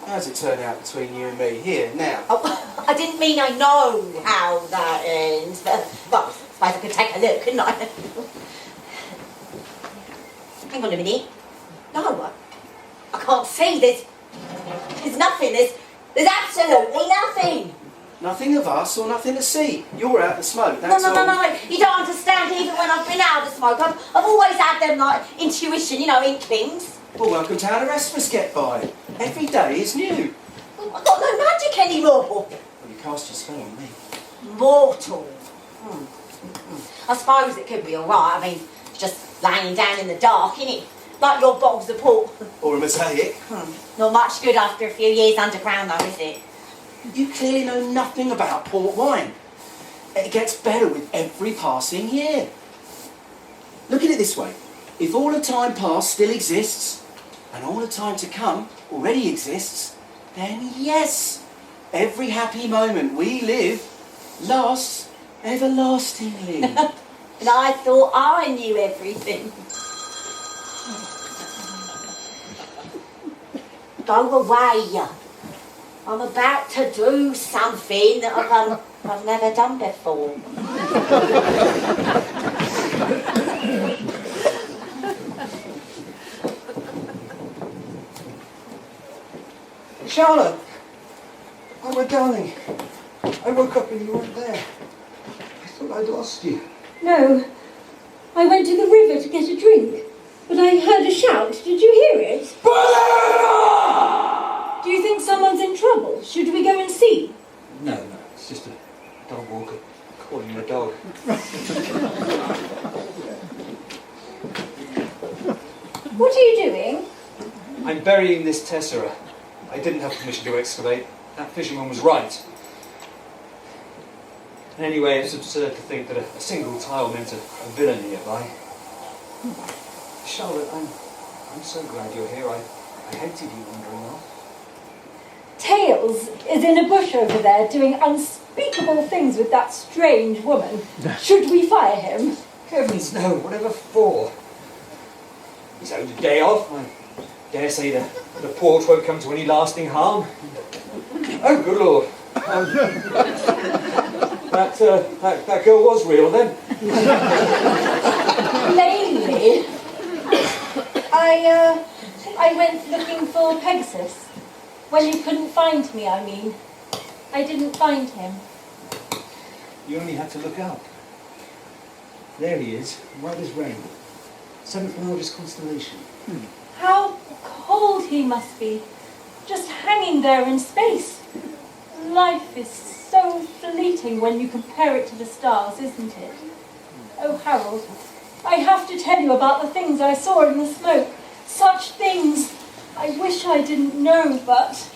Speaker 5: How's it turn out between you and me here, now?
Speaker 2: Oh, I didn't mean I know how that ends, but, well, I suppose I could take a look, couldn't I? Hang on a minute. No, I can't see. There's nothing. There's absolutely nothing.
Speaker 5: Nothing of us or nothing to see. You're out the smoke, that's all.
Speaker 2: No. You don't understand. Even when I've been out of the smoke, I've always had them, like, intuition, inklings.
Speaker 5: Well, welcome to how the rest of us get by. Every day is new.
Speaker 2: Well, I've got no magic anymore.
Speaker 5: Well, you cast your spell on me.
Speaker 2: Mortal. I suppose it could be all right. I mean, it's just laying down in the dark, innit? Like your bottles of port.
Speaker 5: Or a mosaic.
Speaker 2: Not much good after a few years underground, though, is it?
Speaker 5: You clearly know nothing about port wine. It gets better with every passing year. Look at it this way. If all the time past still exists, and all the time to come already exists, then yes, every happy moment we live lasts everlastingly.
Speaker 2: And I thought I knew everything. Go away. I'm about to do something that I've never done before.
Speaker 4: Charlotte! Oh, my darling. I woke up and you weren't there. I thought I'd lost you.
Speaker 7: No, I went to the river to get a drink, but I heard a shout. Did you hear it? Do you think someone's in trouble? Should we go and see?
Speaker 4: No, it's just a dog walker calling the dog.
Speaker 7: What are you doing?
Speaker 9: I'm burying this tessera. I didn't have permission to excavate. That fisherman was right. And anyway, it's absurd to think that a single tile meant a villa nearby. Charlotte, I'm so glad you're here. I hated you wandering off.
Speaker 7: Tails is in a bush over there doing unspeakable things with that strange woman. Should we fire him?
Speaker 9: Heavens no, whatever for? He's owed a day off. I dare say the port won't come to any lasting harm. Oh, good Lord. That girl was real then.
Speaker 7: Plainly. I went looking for Pegasus. When you couldn't find me, I mean. I didn't find him.
Speaker 9: You only had to look up. There he is, white as rain. 7th largest constellation.
Speaker 7: How cold he must be, just hanging there in space. Life is so fleeting when you compare it to the stars, isn't it? Oh, Harold, I have to tell you about the things I saw in the smoke. Such things I wish I didn't know, but...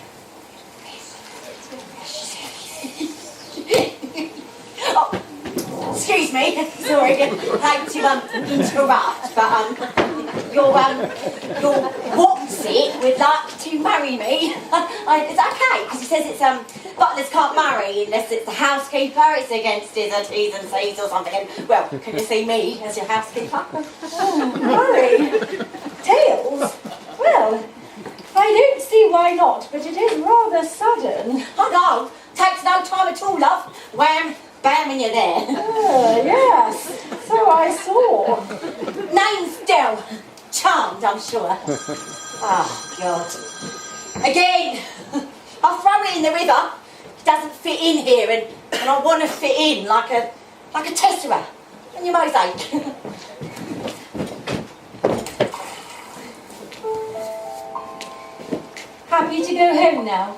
Speaker 2: Oh, excuse me, sorry, hate to interrupt, but your what's it would like to marry me. Is that okay? Because he says it's butlers can't marry unless it's the housekeeper. It's against his T's and C's or something. And well, can you see me as your housekeeper?
Speaker 7: Oh, marry? Tails? Well, I don't see why not, but it is rather sudden.
Speaker 2: Oh no, takes no time at all, love. Wham, bam, and you're there.
Speaker 7: Yes, so I saw.
Speaker 2: Name's Del. Charmed, I'm sure. Oh, God. Again, I'll throw it in the river. It doesn't fit in here, and I want to fit in like a tessera. And your mosaic.
Speaker 7: Happy to go home now?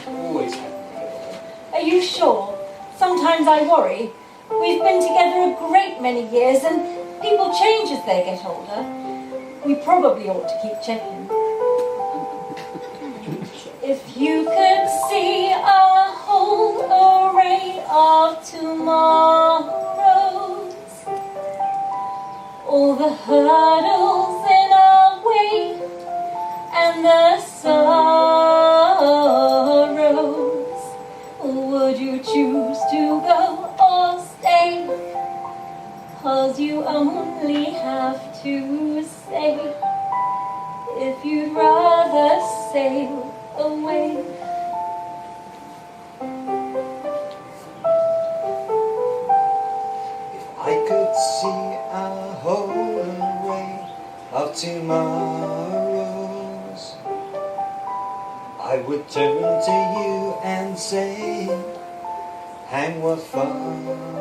Speaker 14: Always happy.
Speaker 7: Are you sure? Sometimes I worry. We've been together a great many years and people change as they get older. We probably ought to keep checking. If you could see our whole array of tomorrows, all the hurdles in our way and the sorrows, would you choose to go or stay? 'Cause you only have to say if you'd rather sail away.
Speaker 16: If I could see our whole array of tomorrows, I would turn to you and say, hang what follows.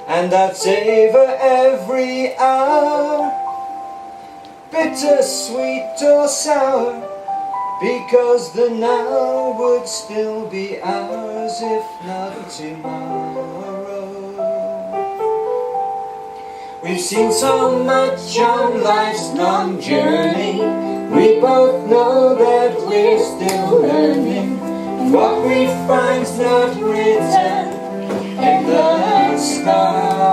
Speaker 16: And I'd savor every hour, bitter, sweet or sour, because the now would still be ours if not tomorrow. We've seen so much on life's long journey, we both know that we're still learning. What we find's not written in the stars.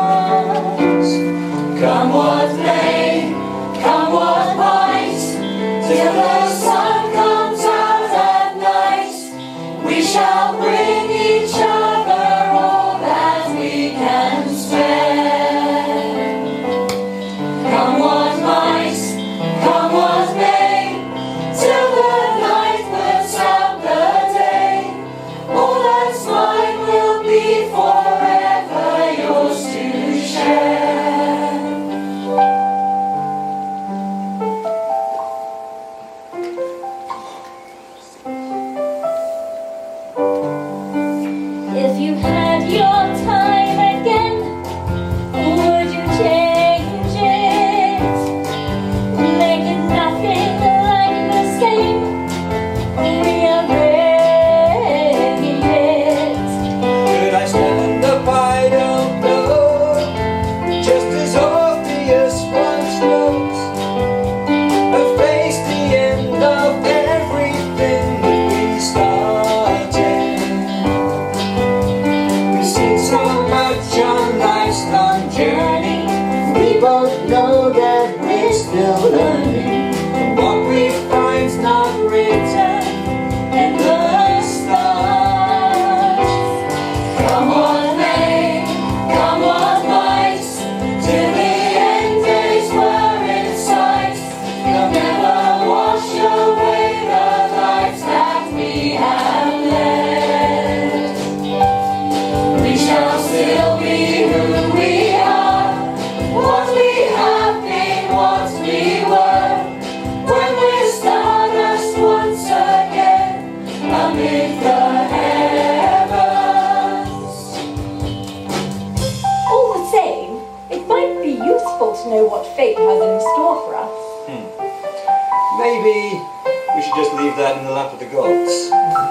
Speaker 16: Come what may, come what might, till the sun comes out at night, we shall bring each other all that we can spare. Come what might, come what may, till the night puts out the day, all that's mine will be forever yours to share.
Speaker 7: If you had your time again, would you change it? Make it nothing like the same, rearrange it.
Speaker 16: Could I stand up? I don't know. Just as obvious once knows, have faced the end of everything that we started. We've seen so much on life's long journey, we both know that we're still learning. And what we find's not written in the stars. Come what may, come what might, till the end days were in sight, they'll never wash away the lives that we have led. We shall still be who we are, what we have been, what we were, when we're stardust once again amid the heavens.
Speaker 7: All the same, it might be useful to know what fate has in store for us.
Speaker 16: Maybe we should just leave that in the lap of the gods.